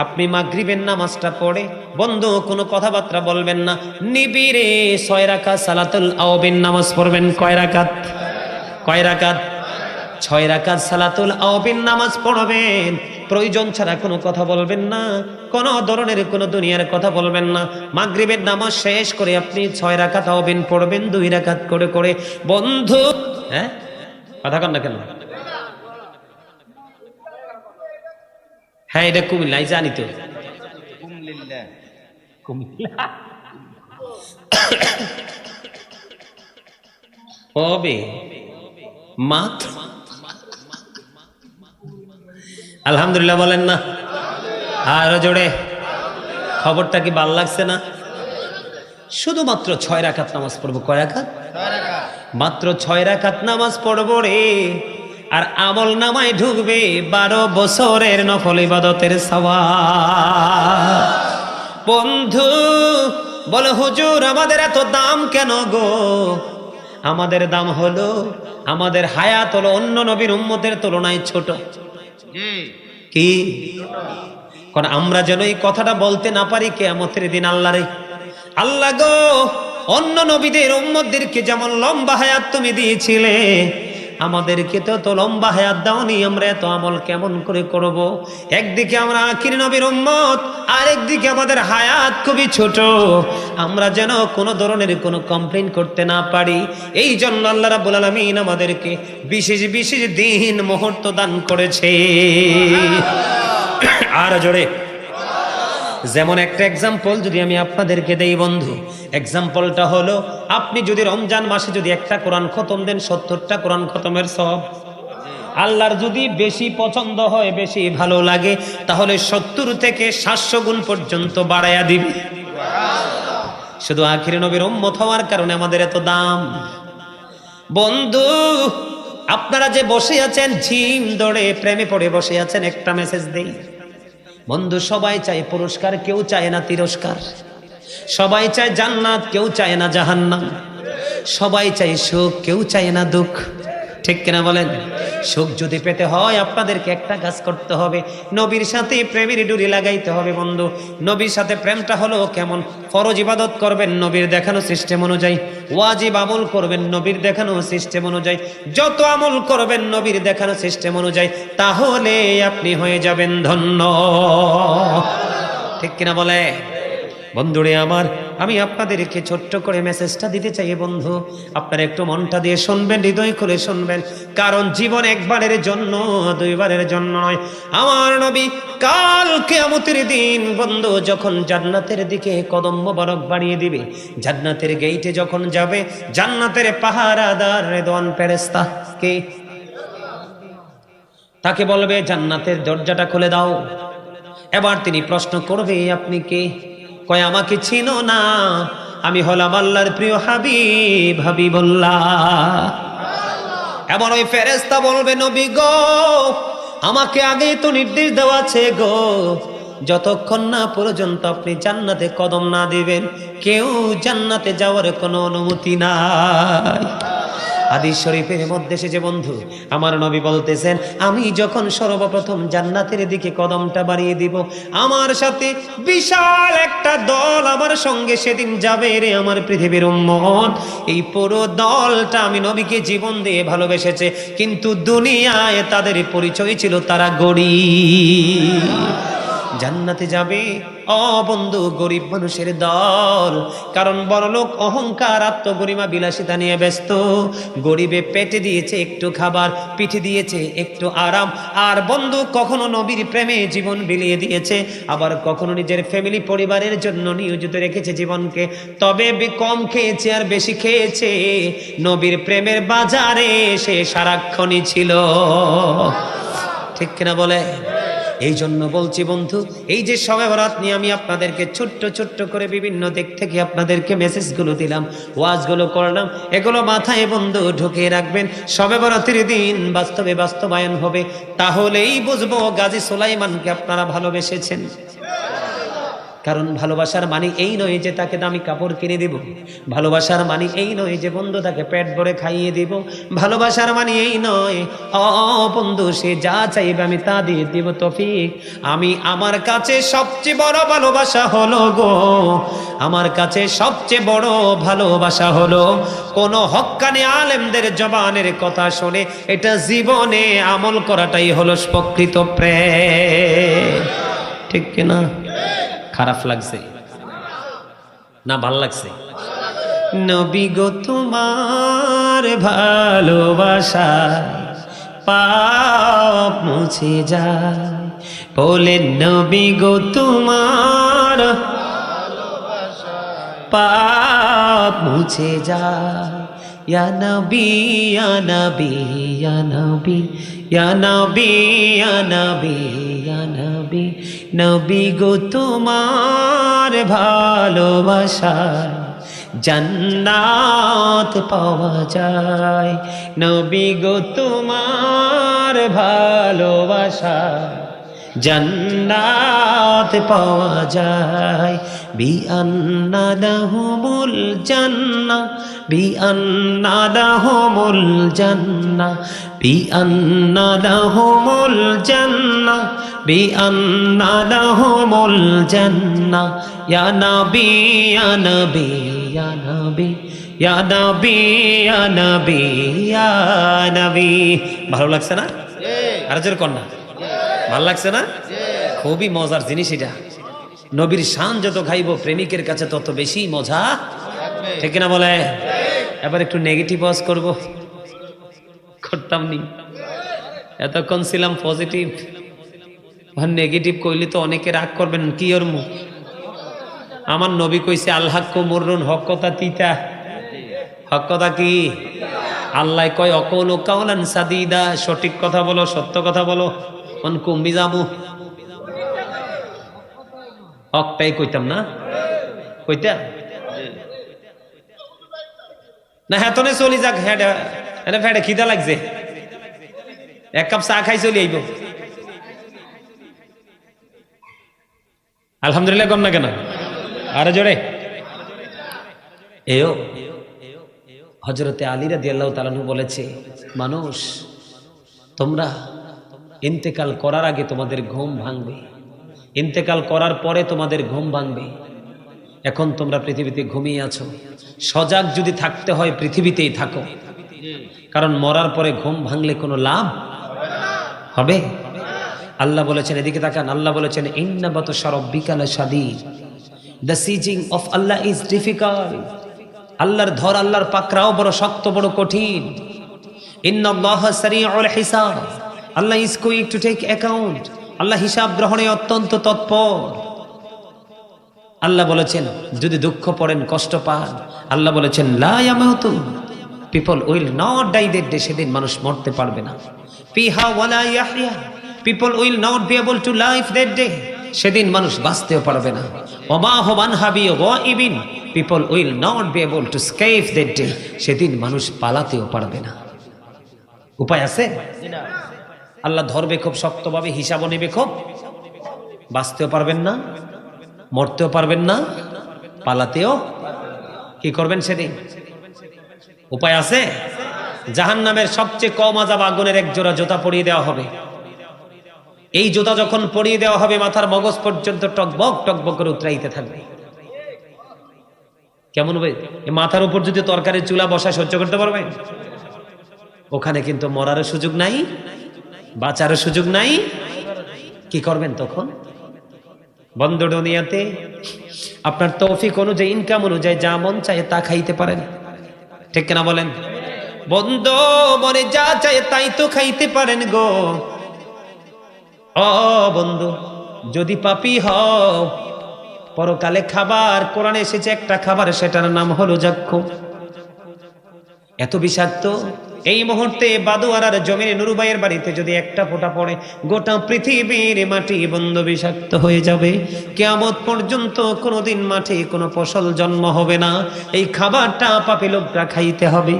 Speaker 1: আপনি মাগরিবের নামাজটা পড়ে বন্ধু কোনো কথাবার্তা বলবেন না, নিবিড়ে 6 রাকাত সালাতুল আওবিন নামাজ পড়বেন। কয় রাকাত? কয় রাকাত? 6 রাকাত সালাতুল আওবিন নামাজ পড়বেন। প্রয়োজন ছাড়া কোনো কথা বলবেন না, কোনো ধরনের কোনো দুনিয়ার কথা বলবেন না। মাগরিবের নামাজ শেষ করে আপনি 6 রাকাত আওবিন পড়বেন, 2 রাকাত করে করে। বন্ধু হ্যাঁ কথা কন না কেন? হ্যাঁ এটা কুমিল্লাই জানি তো, কুমিল্লা হবে মাত্র। আলহামদুলিল্লাহ বলেন না? আরো জোরে। খবরটা কি ভাল লাগছে না? শুধুমাত্র 6 রাকাত নামাজ পড়বো। কয় রাকাত? মাত্র 6 রাকাত নামাজ পড়বো রে, আর আমল নামায় ঢুকবে 12 বছরের নফল ইবাদতের সওয়াব। বন্ধু বলে, হুজুর আমাদের এত দাম কেন গো? আমাদের দাম হলো, আমাদের হায়াত হলো অন্য নবীর উম্মতের তুলনায় ছোট। কি? কারণ আমরা যেন এই কথাটা বলতে না পারি কিয়ামতের দিন, আল্লাহ রে, আল্লাহ গো, অন্য নবীদের উম্মতদেরকে যেমন লম্বা হায়াত তুমি দিয়েছিলে, আমাদেরকে তো লম্বা হায়াত দাওনি, আমরা এত আমল কেমন করে করব? একদিকে আমরা আখির নবীর উম্মত, আর একদিকে আমাদের হায়াত খুবই ছোট, আমরা যেন কোনো ধরনের কোনো কমপ্লেইন করতে না পারি। এই জন্য আল্লাহ রাব্বুল আলামিন আমাদেরকে বিশেষ বিশেষ দিন মুহূর্ত দান করেছে। আর জোরে। যেমন একটা এক্সাম্পল যদি আমি আপনাদেরকে দেই বন্ধু, এক্সাম্পলটা হলো, আপনি যদি রমজান মাসে যদি একটা কোরআন খতম দেন, 70টা কোরআন খতমের সওয়াব। আল্লাহর যদি বেশি পছন্দ হয়, বেশি ভালো লাগে, তাহলে 70 থেকে 700 গুণ পর্যন্ত বাড়ায়া দিবে। শুধু আখির নবীর উম্মত হওয়ার কারণে আমাদের এত দাম। বন্ধু আপনারা যে বসে আছেন ঝিম দৌড়ে প্রেমে পড়ে বসে আছেন, একটা মেসেজ দেই বন্ধু, সবাই চায় পুরস্কার, কেউ চায় না তিরস্কার। সবাই চায় জান্নাত, কেউ চায় না জাহান্নাম। সবাই চায় সুখ, কেউ চায় না দুঃখ। ঠিক কিনা বলেন? সুখ যদি পেতে হয় আপনাদেরকে একটা কাজ করতে হবে, নবীর সাথে প্রেমের ডুরি লাগাইতে হবে। বন্ধু নবীর সাথে প্রেমটা হলো কেমন? ফরজ ইবাদত করবেন নবীর দেখানো সিস্টেম অনুযায়ী, ওয়াজিব আমল করবেন নবীর দেখানো সিস্টেম অনুযায়ী, যত আমল করবেন নবীর দেখানো সিস্টেম অনুযায়ী, তাহলে আপনি হয়ে যাবেন ধন্য। ঠিক কিনা বলে? বন্ধুরে আমার, আমি আপনাদেরকে ছোট্ট করে মেসেজটা দিতে চাই বন্ধু, আপনারা একটু মনটা দিয়ে শুনবেন, হৃদয় খুলে শুনবেন, কারণ জীবন একবারের জন্য, দুইবারের জন্য নয়। আমার নবী কাল কিয়ামতের দিন বন্ধু যখন জান্নাতের দিকে কদম মোবারক বাড়িয়ে দিবে, জান্নাতের গেইটে যখন যাবে, জান্নাতের পাহারাদার রেদওয়ান ফেরেশতা কে? তাকে বলবে জান্নাতের দরজাটা খুলে দাও। এবার তিনি প্রশ্ন করবে আপনি কে? কয় আমাকে চিনো না, আমি হলাম আল্লাহর প্রিয় হাবিব, হাবিবুল্লাহ। এবার ওই ফেরেশতা বলবে নবী গো, আমাকে আগেই তো নির্দেশ দেওয়া আছে গো, যতক্ষণ না পর্যন্ত আপনি জান্নাতে কদম না দিবেন কেউ জান্নাতে যাওয়ার কোনো অনুমতি নাই। হাদিস শরীফের মধ্যে এসেছে বন্ধু, আমার নবী বলতেছেন আমি যখন সর্বপ্রথম জান্নাতের দিকে কদমটা বাড়িয়ে দিব, আমার সাথে বিশাল একটা দল আমার সঙ্গে সেদিন যাবে রে আমার পৃথিবীর উম্মত। এই পুরো দলটা আমি নবীকে জীবন দিয়ে ভালোবেসেছে, কিন্তু দুনিয়ায় তাদের পরিচয় ছিল তারা গরিব। জান্নাতে যাবে ও বন্ধু গরিব মানুষের দল, কারণ বড়লোক অহংকার আত্মগরিমা বিলাসিতা নিয়ে ব্যস্ত। গরিবে পেটে দিয়েছে একটু খাবার, পিঠে দিয়েছে একটু আরাম, আর বন্ধু কখনো নবীর প্রেমে জীবন বিলিয়ে দিয়েছে, আবার কখনো নিজের ফ্যামিলি পরিবারের জন্য নিয়োজিত রেখেছে জীবনকে। তবে কম খেয়েছে আর বেশি খেয়েছে, নবীর প্রেমের বাজারে সে সারাক্ষণই ছিল। ঠিক কিনা বলে? এই জন্য বলছি বন্ধু, এই যে শবে বরাত নিয়ে আমি আপনাদেরকে ছোট্ট ছোট্ট করে বিভিন্ন দিক থেকে আপনাদেরকে মেসেজগুলো দিলাম, ওয়াজগুলো করলাম, এগুলো মাথায় বন্ধু ঢুকিয়ে রাখবেন। শবে বরাতের দিন বাস্তবে বাস্তবায়ন হবে, তাহলেই বুঝবো গাজী সুলাইমানকে আপনারা ভালোবেসেছেন। কারণ ভালোবাসার মানে এই নয় যে তাকে দামি কাপড় কিনে দিব, ভালোবাসার মানে এই নয় যে বন্ধু তাকে পেট ভরে খাইয়ে দিব, ভালোবাসার মানে এই নয় ও বন্ধু সে যা চাইবে আমি তা দিয়ে দিব তৌফিক। আমার কাছে সবচেয়ে বড় ভালোবাসা হলো গো, আমার কাছে সবচেয়ে বড় ভালোবাসা হলো কোন হক্কানি আলেমদের জবানের কথা শুনে এটা জীবনে আমল করাটাই হলো প্রকৃত প্রেম। ঠিক কিনা? খারাপ লাগছে না ভাল লাগছে? নবী গো তোমার ভালোবাসা পাপ মুছে যায়, বলেন নবী গো তোমার পাপ মুছে যায়। ইয়া নবী ইয়া নবী ইয়া নবী ইয়া নবী ইয়া নবী ইয়া নবী, নবী গো তোমার ভালোবাসায় জান্নাত পাওয়া যায়, নবী গো তোমার ভালোবাসায় জান্নাত পাওয়া যায়। বিআন্না লাহুমুল জান্নাহ বিআন্না লাহুমুল জান্নাহ বিআন্না লাহুমুল জান্নাহ বিআন্না লাহুমুল জান্নাহ। ইয়া নবী ইয়া নবী ইয়া নবী ইয়া নবী ইয়া নবী ইয়া নবী। ভালো লাগছে না? আর জোর কর না, ভালো লাগছে না? খুবই মজার জিনিস এটা। নবীর শান যত গাইব প্রেমিকের কাছে তত বেশি মজা, ঠিক না বলে? এবার একটু নেগেটিভ ওয়াজ করব, করতাম নি, এতক্ষণ ছিলাম পজিটিভ, নেগেটিভ কইলে তো অনেকে রাগ করবেন। কি ওর মুখ? আমার নবী কইছে আল হাক্কু মুররুন, হক কথা তিতা। হক কথা কি? আল্লাহ কয় অকৌলু কাওলান সাদিদা, সঠিক কথা বলো, সত্য কথা বলো। কোন কুম্বি যাবো হকটাই কইতাম না, কইতা না হেতনে চলি যাক। হ্যাঁ ফেটে খিদা লাগছে, এক কাপ চা খাই চলি আইব। আলহামদুলিল্লাহ কর না কেন? আরে জোরে এও। হযরতে আলী রাদিয়াল্লাহু তাআলা আনহু বলেছে, মানুষ তোমরা ইন্তেকাল করার আগে তোমাদের ঘুম ভাঙবে, ইন্তেকাল করার পরে তোমাদের ঘুম ভাঙবে। এখন তোমরা পৃথিবীতে ঘুমিয়ে আছো, সজাগ যদি থাকতে হয় পৃথিবীতেই থাকো, কারণ মরার পরে ঘুম ভাঙলে কোনো লাভ হবে? আল্লাহ বলেছেন, এদিকে তাকান, আল্লাহ বলেছেন ইন্না বাতশা রাব্বিকা লাশাদীদ, the seizing of Allah is difficult. আল্লাহর ধর, আল্লাহর পাকড়াও বড় শক্ত, বড় কঠিন। ইন্নাল্লাহা সারিউল হিসাব, Allah is quick to take account, Allah হিসাব গ্রহণে অত্যন্ত তৎপর। আল্লাহ বলেছেন যদি দুঃখ পড়েন, কষ্ট পান, আল্লাহ বলেছেন লা ইয়ামুতু, people will not die that day, সেদিন মানুষ মরতে পারবে না। ফিহা ওয়ালা ইয়াহইয়া, people will not be able to live that day, সেদিন মানুষ বাঁচতেও পারবে না। ওমা হুম আনহা বিগাইবিন, people will not be able to escape that day, সেদিন মানুষ পালাতেও পারবে না। উপায় আছে? আল্লাহ ধরবে খুব শক্তভাবে, হিসাবও নেবে খুব, বাঁচতেও পারবেন না, মরতেও পারবেন না, পালাতেও। কি করবেন সেদিন? উপায় আছে? জাহান্নামের সবচেয়ে কম আযাব আগুনের এক জোড়া জুতা পরিয়ে দেওয়া হবে। এই জুতা যখন পরিয়ে দেওয়া হবে, মাথার মগজ পর্যন্ত টকবক টকবক করে উতরাইতে থাকবে। কেমন হবে? মাথার উপর যদি তরকারির চুলা বসায় সহ্য করতে পারবেন? ওখানে কিন্তু মরার সুযোগ নাই, বাঁচার সুযোগ নাই। কি করবেন তখন? বন্ধ দুনিয়াতে আপনার তৌফিক অনুযায়ী, ইনকাম অনুযায়ী যা মন চায় তা খাইতে পারেন, ঠিক কিনা বলেন? বন্ধ মনে যা চায় তাই তো খাইতে পারেন গো। ও বন্ধু, যদি পাপী হও, পরকালে খাবার, কোরআনে এসেছে একটা খাবার, সেটার নাম হলো যাক্কুম। এত বিষাক্ত, এই মুহূর্তে বাদুয়ারার জমিনে নুরুবাইয়ের বাড়িতে যদি একটা ফোঁটা পড়ে, গোটা পৃথিবীর মাটি বন্ধ বিষাক্ত হয়ে যাবে। কিয়ামত পর্যন্ত কোনোদিন মাঠে কোনো ফসল জন্ম হবে না। এই খাবারটা পাপী লোকরা খাইতে হবে।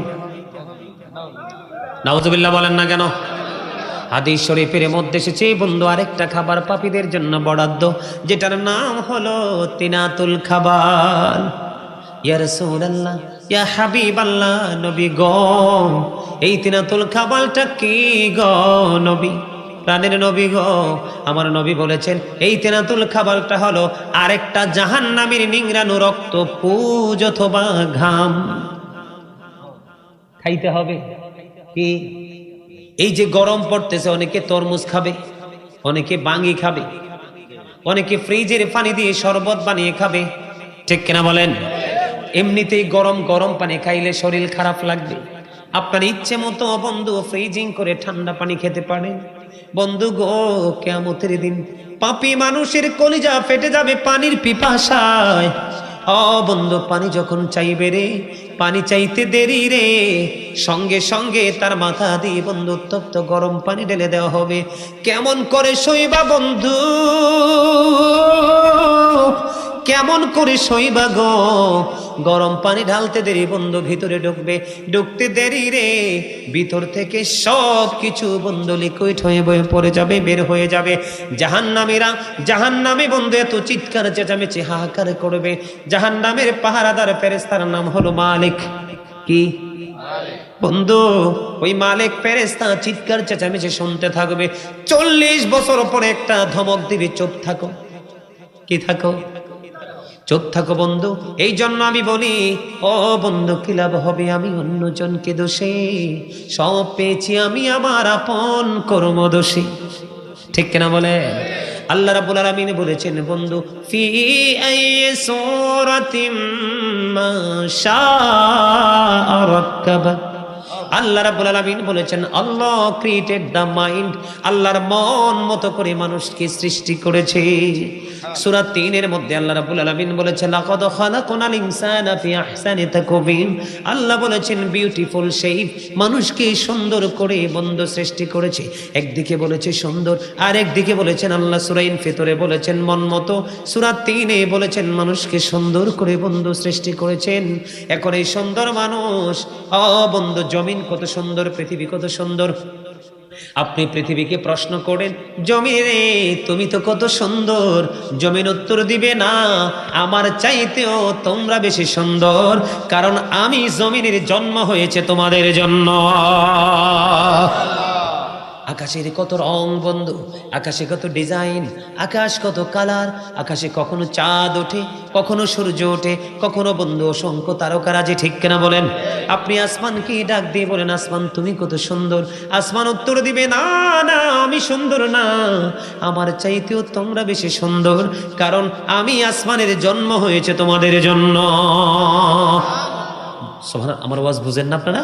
Speaker 1: নাউজুবিল্লাহ বলেন না কেন? হাদিস শরীফের মধ্যে এসেছে বন্ধু, আরেকটা খাবার পাপীদের জন্য বরাদ্দ, যেটার নাম হলো তিনাতুল খাবাল। ইয়া রাসূলুল্লাহ, ইয়া হাবিবাল্লাহ, নবী গো, এই তিনাতুল খাবালটা কি গো নবী? প্রাণের নবী গো, আমার নবী বলেছেন এই তিনাতুল খাবালটা হলো আরেকটা জাহান্নামীর নিংড়ানো রক্ত, পুজ অথবা ঘাম। খাইতে হবে কি? এই যে গরম পড়তেছে, অনেকে তরমুজ খাবে, অনেকে বাঙ্গি খাবে, অনেকে ফ্রিজের পানি দিয়ে শরবত বানিয়ে খাবে, ঠিক কিনা বলেন? এমনিতেই গরম গরম পানি খাইলে শরীর খারাপ লাগবে। আপনার ইচ্ছে মতো বন্ধু ফ্রিজিং করে ঠান্ডা পানি খেতে পারেন। বন্ধু গো, কিয়ামতের দিন পাপী মানুষের কলিজা ফেটে যাবে পানির পিপাসায়। ও বন্ধু, পানি যখন চাইবে রে, পানি চাইতে দেরি রে, সঙ্গে সঙ্গে তার মাথা দিয়ে বন্ধু উত্তপ্ত গরম পানি ঢেলে দেওয়া হবে। কেমন করে সইবা বন্ধু, কেমন করে সইবা গো? গরম পানি ঢালতে দেরি বন্ধু, ভিতরে ঢুকবে, ঢুকতে দেরি রে, ভিতর থেকে সব কিছু বন্ধু লিকুইড হয়ে বয়ে পড়ে যাবে, বের হয়ে যাবে। জাহান্নামীরা, জাহান্নামী বন্ধু এত চিৎকার চেঁচামেচি হাহাকার করবে। জাহান্নামের পাহারাদার ফেরেশতার নাম হলো মালিক। কি বন্ধু? ওই মালিক ফেরেশতা চিৎকার চেঁচামেচি শুনতে থাকবে। 40 বছর পরে একটা ধমক দিবে, চুপ থাকো। কি থাকো? চুপ থাকো বন্ধু। এই জন্য আমি বলি, ও বন্ধু, কি লাভ হবে আমি অন্যজনকে দোষে, সব পেয়েছি আমি আমার আপন কর্মদোষে, ঠিক কিনা বলে? আল্লাহ রাব্বুল আলামিন বলেছেন বন্ধু, ফি আইয়ি সূরাতিম মা শাআ রাক্কাবা। আল্লাহ রাব্বুল আলামিন বলেছেন, আল্লাহ ক্রিয়েটেড দ্য মাইন্ড, আল্লাহর মন মতো করে মানুষকে সৃষ্টি করেছে। সূরা 3 এর মধ্যে আল্লাহ রাব্বুল আলামিন বলেছেন, লাকাদ খালাকনাল ইনসানা ফি আহসানি তাকওয়িম। আল্লাহ বলেছেন বিউটিফুল শেপ, মানুষকে সুন্দর করে বন্ধু সৃষ্টি করেছে। একদিকে বলেছে সুন্দর, আর একদিকে বলেছেন আল্লাহ সূরা ইনফিতরে বলেছেন মন মতো, সূরা 3 এ বলেছেন মানুষকে সুন্দর করে বন্ধু সৃষ্টি করেছেন। এখন এই সুন্দর মানুষ, ও বন্ধু, জমিন কত সুন্দর, পৃথিবী কত সুন্দর। আপনি পৃথিবীকে প্রশ্ন করেন, জমিনে তুমি তো কত সুন্দর, জমিন উত্তর দিবে না, আমার চাইতেও তোমরা বেশি সুন্দর, কারণ আমি জমিনের জন্ম হয়েছে তোমাদের জন্য। আকাশের কত রং বন্ধু, আকাশে কত ডিজাইন, আকাশ কত কালার, আকাশে কখনো চাঁদ ওঠে, কখনো সূর্য ওঠে, কখনো বন্ধু অসংখ্য তারকারাজি, ঠিক কিনা বলেন? আপনি আসমানকে ডাক দিয়ে বলেন, আসমান তুমি কত সুন্দর, আসমান উত্তর দিবে না, না আমি সুন্দর না, আমার চাইতেও তোমরা বেশি সুন্দর, কারণ আমি আসমানের জন্ম হয়েছে তোমাদের জন্য। সুবহানাল্লাহ। আমার ওয়াজ বুঝেন না আপনারা?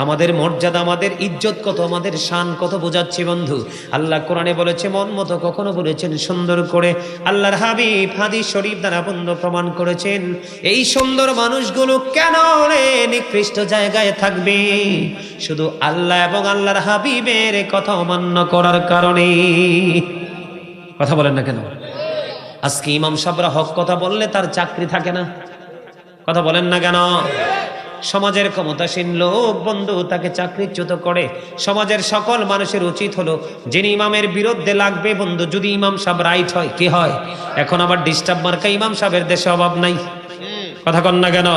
Speaker 1: আমাদের মর্যাদা, আমাদের ইজ্জত কত, আমাদের শান কত বোঝাচ্ছে বন্ধু। আল্লাহ কোরআনে বলেছে মন মতো, কখনো বলেছেন সুন্দর করে। আল্লাহর হাবিব হাদিস শরীফ দ্বারা বন্ধু প্রমাণ করেছেন এই সুন্দর মানুষগুলো কেন নিকৃষ্ট জায়গায় থাকবে? শুধু আল্লাহ এবং আল্লাহর হাবিবের কথা অমান্য করার কারণে। কথা বলেন না কেন? আজকে ইমাম সাহেবরা হক কথা বললে তার চাকরি থাকে না। কথা বলেন না কেন? সমাজের ক্ষমতাসীন লোক বন্ধু তাকে চাকরিচ্যুত করে। সমাজের সকল মানুষের উচিত হলো যিনি ইমামের বিরুদ্ধে লাগবে বন্ধু, যদি ইমাম সাহেব রাইট হয়, কি হয়? এখন আবার ডিস্টার্ব মার্কা ইমাম সাহেবের দেশে অভাব নাই। কথা কন না কেন?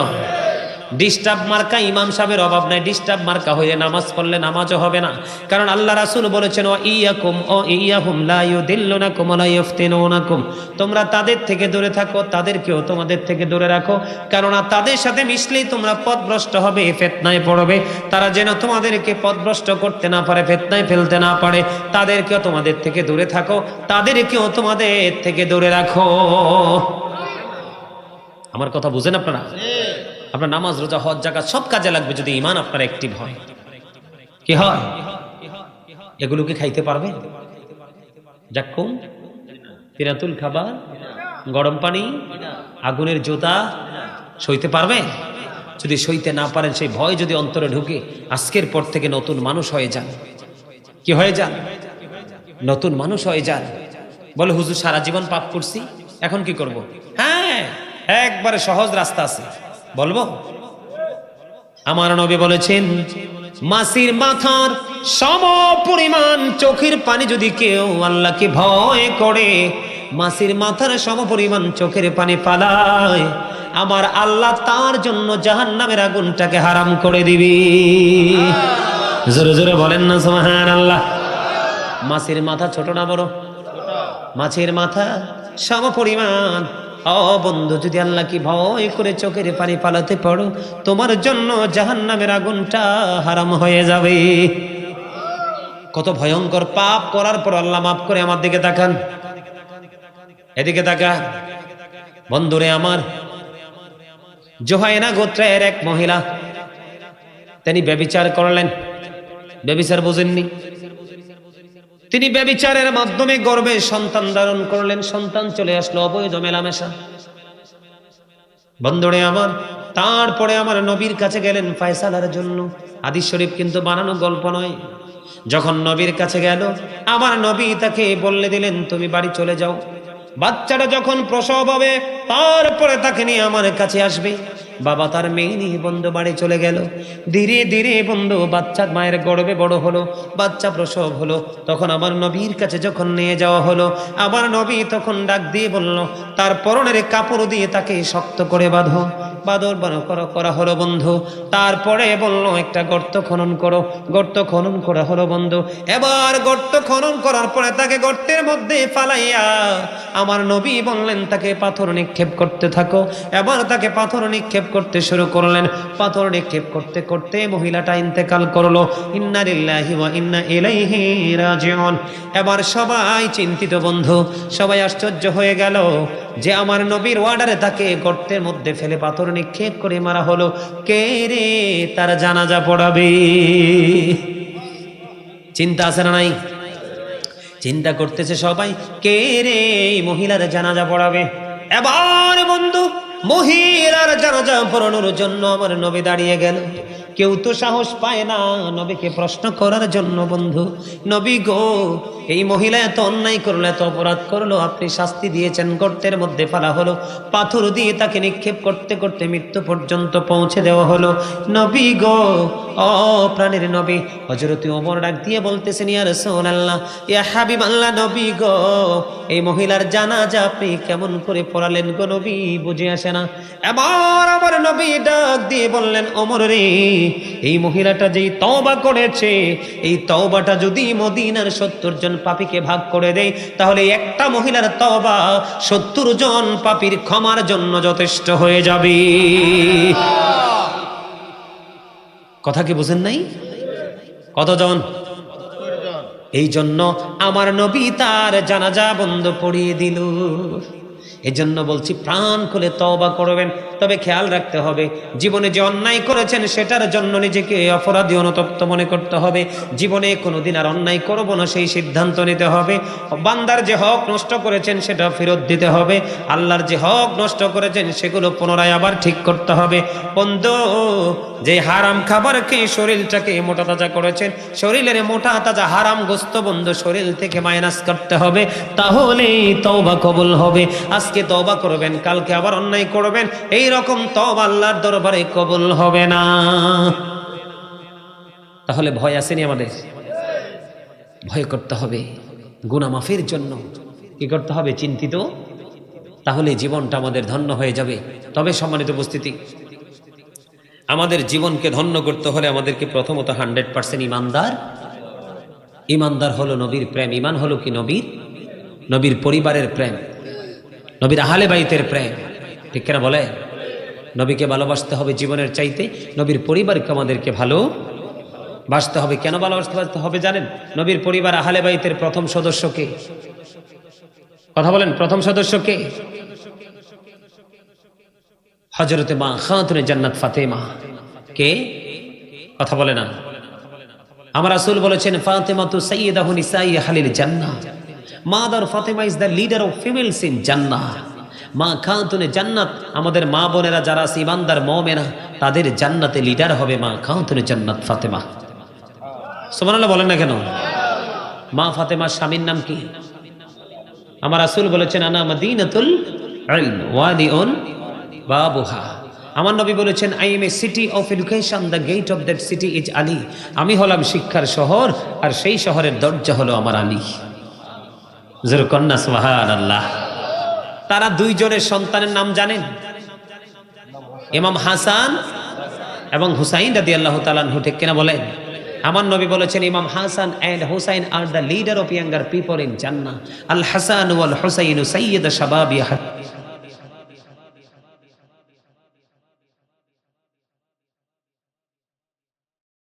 Speaker 1: ডিস্টার্ব মার্কা ইমাম সাহেবের অভাব নাই। ডিস্টার্ব মার্কা হয়ে নামাজ পড়লে নামাজও হবে না। কারণ আল্লাহ রাসূল বলেছেন ওয়া ইয়াকুম ও ইয়াহুম লা ইউদিল্লুনাকুম ওয়া লা ইফতিনুনাকুম, তোমরা তাদের থেকে দূরে থাকো, তাদেরকেও তোমাদের থেকে দূরে রাখো, কেননা তাদের সাথে মিশলেই তোমরা পথভ্রষ্ট হবে, ফিতনায় পড়বে। তারা যেন তোমাদেরকে পথভ্রষ্ট করতে না পারে, ফিতনায় ফেলতে না পারে, তাদেরকেও তোমাদের থেকে দূরে থাকো, তাদেরকেও তোমাদের থেকে দূরে রাখো। আমার কথা বুঝেন আপনারা? আপনার নামাজ, রোজা, হজ, যাকাত সব কাজে লাগবে যদি ঈমান আপনার অ্যাক্টিভ হয়। কি হয়? এগুলো কি খাইতে পারবে? জাক্কুম, তিরাতুল খাবার, গরম পানি, আগুনের জোতা সইতে পারবে? যদি সইতে না পারেন, সেই ভয় যদি অন্তরে ঢুকে, আজকের পর থেকে নতুন মানুষ হয়ে যান। কি হয়ে যান? নতুন মানুষ হয়ে যান। বলে হুজুর সারা জীবন পাপ করছি, এখন কি করব? হ্যাঁ, একবারে সহজ রাস্তা আছে, বলবো। আমার নবী বলেছেন মাছির মাথার সম পরিমাণ চোখের পানি যদি কেউ আল্লাহকে ভয় করে, মাছির মাথার সম পরিমাণ চোখের পানি পালায়, আমার আল্লাহ তার জন্য জাহান্নামের আগুনটাকে হারাম করে দিবে। জোরে জোরে বলেন না সুবহানাল্লাহ। মাছির মাথা ছোট না বড়? মাছের মাথা সম পরিমাণ। ও বন্ধু, যদি আল্লাহকে ভয় করে চোখের পানি পালাতে পারো, তোমার জন্য জাহান্নামের আগুনটা হারাম হয়ে যাবে। কত ভয়ঙ্কর পাপ করার পর আল্লাহ মাফ করে। আমার দিকে তাকান, এদিকে তাকা বন্ধুরে আমার। জোহাইনা গোত্রের এক মহিলা, তিনি ব্যভিচার করলেন। ব্যভিচার বুঝেননি? তিনি ব্যভিচারের মাধ্যমে গর্ভে সন্তান ধারণ করলেন। সন্তান চলে আসলো অবৈধ মেলামেশা। বন্ধুরে আমার, তারপরে আমার নবীর কাছে গেলেন ফয়সালার জন্য। হাদিস শরীফ কিন্তু বানানো গল্প নয়। যখন নবীর কাছে গেল, আমার নবী তাকে বলে দিলেন তুমি বাড়ি চলে যাও। বাচ্চাটা যখন প্রসব হবে তারপরে তাকে নিয়ে আমার কাছে আসবে। বাবা তার মেয়ে নিয়ে বন্ধু বাড়ি চলে গেল। ধীরে ধীরে বন্ধু বাচ্চা মায়ের গর্ভে বড় হলো, বাচ্চা প্রসব হলো। তখন আমার নবীর কাছে যখন নিয়ে যাওয়া হলো, আমার নবী তখন ডাক দিয়ে বলল তার পরনের কাপড় দিয়ে তাকে শক্ত করে বাঁধো। বাদর করা হলো বন্ধু। তারপরে বলল একটা গর্ত খনন করো। গর্ত খনন করা হলো বন্ধু। এবার গর্ত খনন করার পরে তাকে গর্তের মধ্যে ফালাইয়া আমার নবী বললেন তাকে পাথর নিক্ষেপ করতে থাকো। এবার তাকে পাথর নিক্ষেপ করতে শুরু করলেন। পাথর নিক্ষেপ করতে করতে মহিলাটা ইন্তেকাল করলো। ইন্না লিল্লাহি ওয়া ইন্না ইলাইহি রাজিউন। এবার সবাই চিন্তিত বন্ধু, সবাই আশ্চর্য হয়ে গেল যে আমার নবীর অর্ডারে তাকে গর্তের মধ্যে ফেলে পাথর নিক্ষেপ করে মারা হলো। কে রে তার জানাজা পড়াবে? চিন্তা আছে না নাই? চিন্তা করতেছে সবাই, কে রে মহিলার জানাজা পড়াবে? এবার বন্ধু মহিলার জানাজা পড়ানোর জন্য আমার নবী দাঁড়িয়ে গেল। কেউ তো সাহস পায় না নবীকে প্রশ্ন করার জন্য। বন্ধু, নবী গো, এই মহিলা এত অন্যায় করলো, এত অপরাধ করলো, আপনি শাস্তি দিয়েছেন, গর্তের মধ্যে ফেলা হলো, পাথর দিয়ে তাকে নিক্ষেপ করতে করতে মৃত্যু পর্যন্ত পৌঁছে দেওয়া হলো। নবী গো, ও প্রাণের নবী হযরত ওমর ডাক দিয়ে বলতেছেন ইয়া রাসূলুল্লাহ, ইয়া হাবিবাল্লাহ, নবী গো, এই মহিলার জানাজা আপনি কেমন করে পড়ালেন গো নবী, বুঝে আসে না। এবার আমার নবী ডাক দিয়ে বললেন ওমর রে, এই মহিলাটা যেই তওবা করেছে, এই তওবাটা যদি মদিনার 70 জন পাপীকে ভাগ করে দেয়, তাহলে একটা মহিলার তওবা 70 জন পাপীর ক্ষমার জন্য যথেষ্ট হয়ে যাবে। কথা কি বুঝেন নাই? কতজন? এই জন্য আমার নবী তার জানাজা বন্ধ পড়িয়ে দিল। এজন্য বলছি প্রাণ খুলে তওবা করবেন। তবে খেয়াল রাখতে হবে, জীবনে যে অন্যায় করেছেন সেটার জন্য নিজেকে অপরাধী অনুতপ্ত মনে করতে হবে। জীবনে কোনোদিন আর অন্যায় করব না সেই সিদ্ধান্ত নিতে হবে। বান্দার যে হক নষ্ট করেছেন সেটা ফেরত দিতে হবে, আল্লাহর যে হক নষ্ট করেছেন সেগুলো পুনরায় আবার ঠিক করতে হবে। বন্ধু, যে হারাম খাবার খেয়ে শরীরটাকে মোটা তাজা করেছেন, শরীরের মোটা তাজা হারাম গোস্ত বন্ধু শরীর থেকে মাইনাস করতে হবে, তাহলে তওবা কবুল হবে। আজকে তওবা করবেন, কালকে আবার অন্যায় করবেন, এই রকম তওবা আল্লাহর দরবারে কবুল হবে না। তাহলে ভয় আসেনি আমাদের? ভয় করতে হবে গুনাহ মাফের জন্য। কি করতে হবে? চিন্তিত। তাহলে জীবনটা আমাদের ধন্য হয়ে যাবে। তবে সম্মানিত উপস্থিতি, আমাদের জীবনকে ধন্য করতে হলে আমাদেরকে প্রথমত 100% ইমানদার। ইমানদার হলো নবীর প্রেম। ইমান হলো কি? নবীর পরিবারের প্রেম, নবীর আহলে বাইতের প্রেম। ঠিক কিনা বলে? নবীকে ভালোবাসতে হবে জীবনের চাইতে, নবীর পরিবারকে আমাদেরকে ভালোবাসতে হবে। কেন ভালোবাসতে হবে জানেন? নবীর পরিবার আহলে বাইতের প্রথম সদস্য কে? কথা বলেন, প্রথম সদস্য কে? হযরতে মা খাতুনে জান্নাত ফাতেমা। কে? কথা বলে না। আমার রাসূল বলেছেন, ফাতেমাতু সাইয়্যিদাতু নিসাই আহলিল জান্নাহ। Mother Fatema is the leader of females in জান্নাহ। মা খাতুনে জান্নাত, আমাদের মা বোনেরা যারা আছে ইমানদার মুমিনা, তাদের জান্নাতে লিডার হবে মা খাতুনে জান্নাত ফাতেমা। সুবহানাল্লাহ বলেন না কেন? মা ফাতেমার স্বামীর নাম কি? আমার রাসূল বলেছেন, আনা মাদিনাতুল ইলম ওয়াদিউন বাবুহা। আমার নবী বলেছেন, I am a city of education, the gate of that city is Ali. আমি হলাম শিক্ষার শহর, আর সেই শহরের দরজা হলো আমার আলী। জোরে কন্যা সুবহানাল্লাহ। তারা দুইজনের সন্তানের নাম জানেন? ইমাম হাসান এবং হুসাইন রাদিয়াল্লাহু তাআলা আনহু। ঠিক কিনা বলেন? আমার নবী বলেছেন, Imam Hasan and Hussain are the leader of younger people in Jannah. Al Hasan wall Hussain সাইয়্যিদু শাবাবি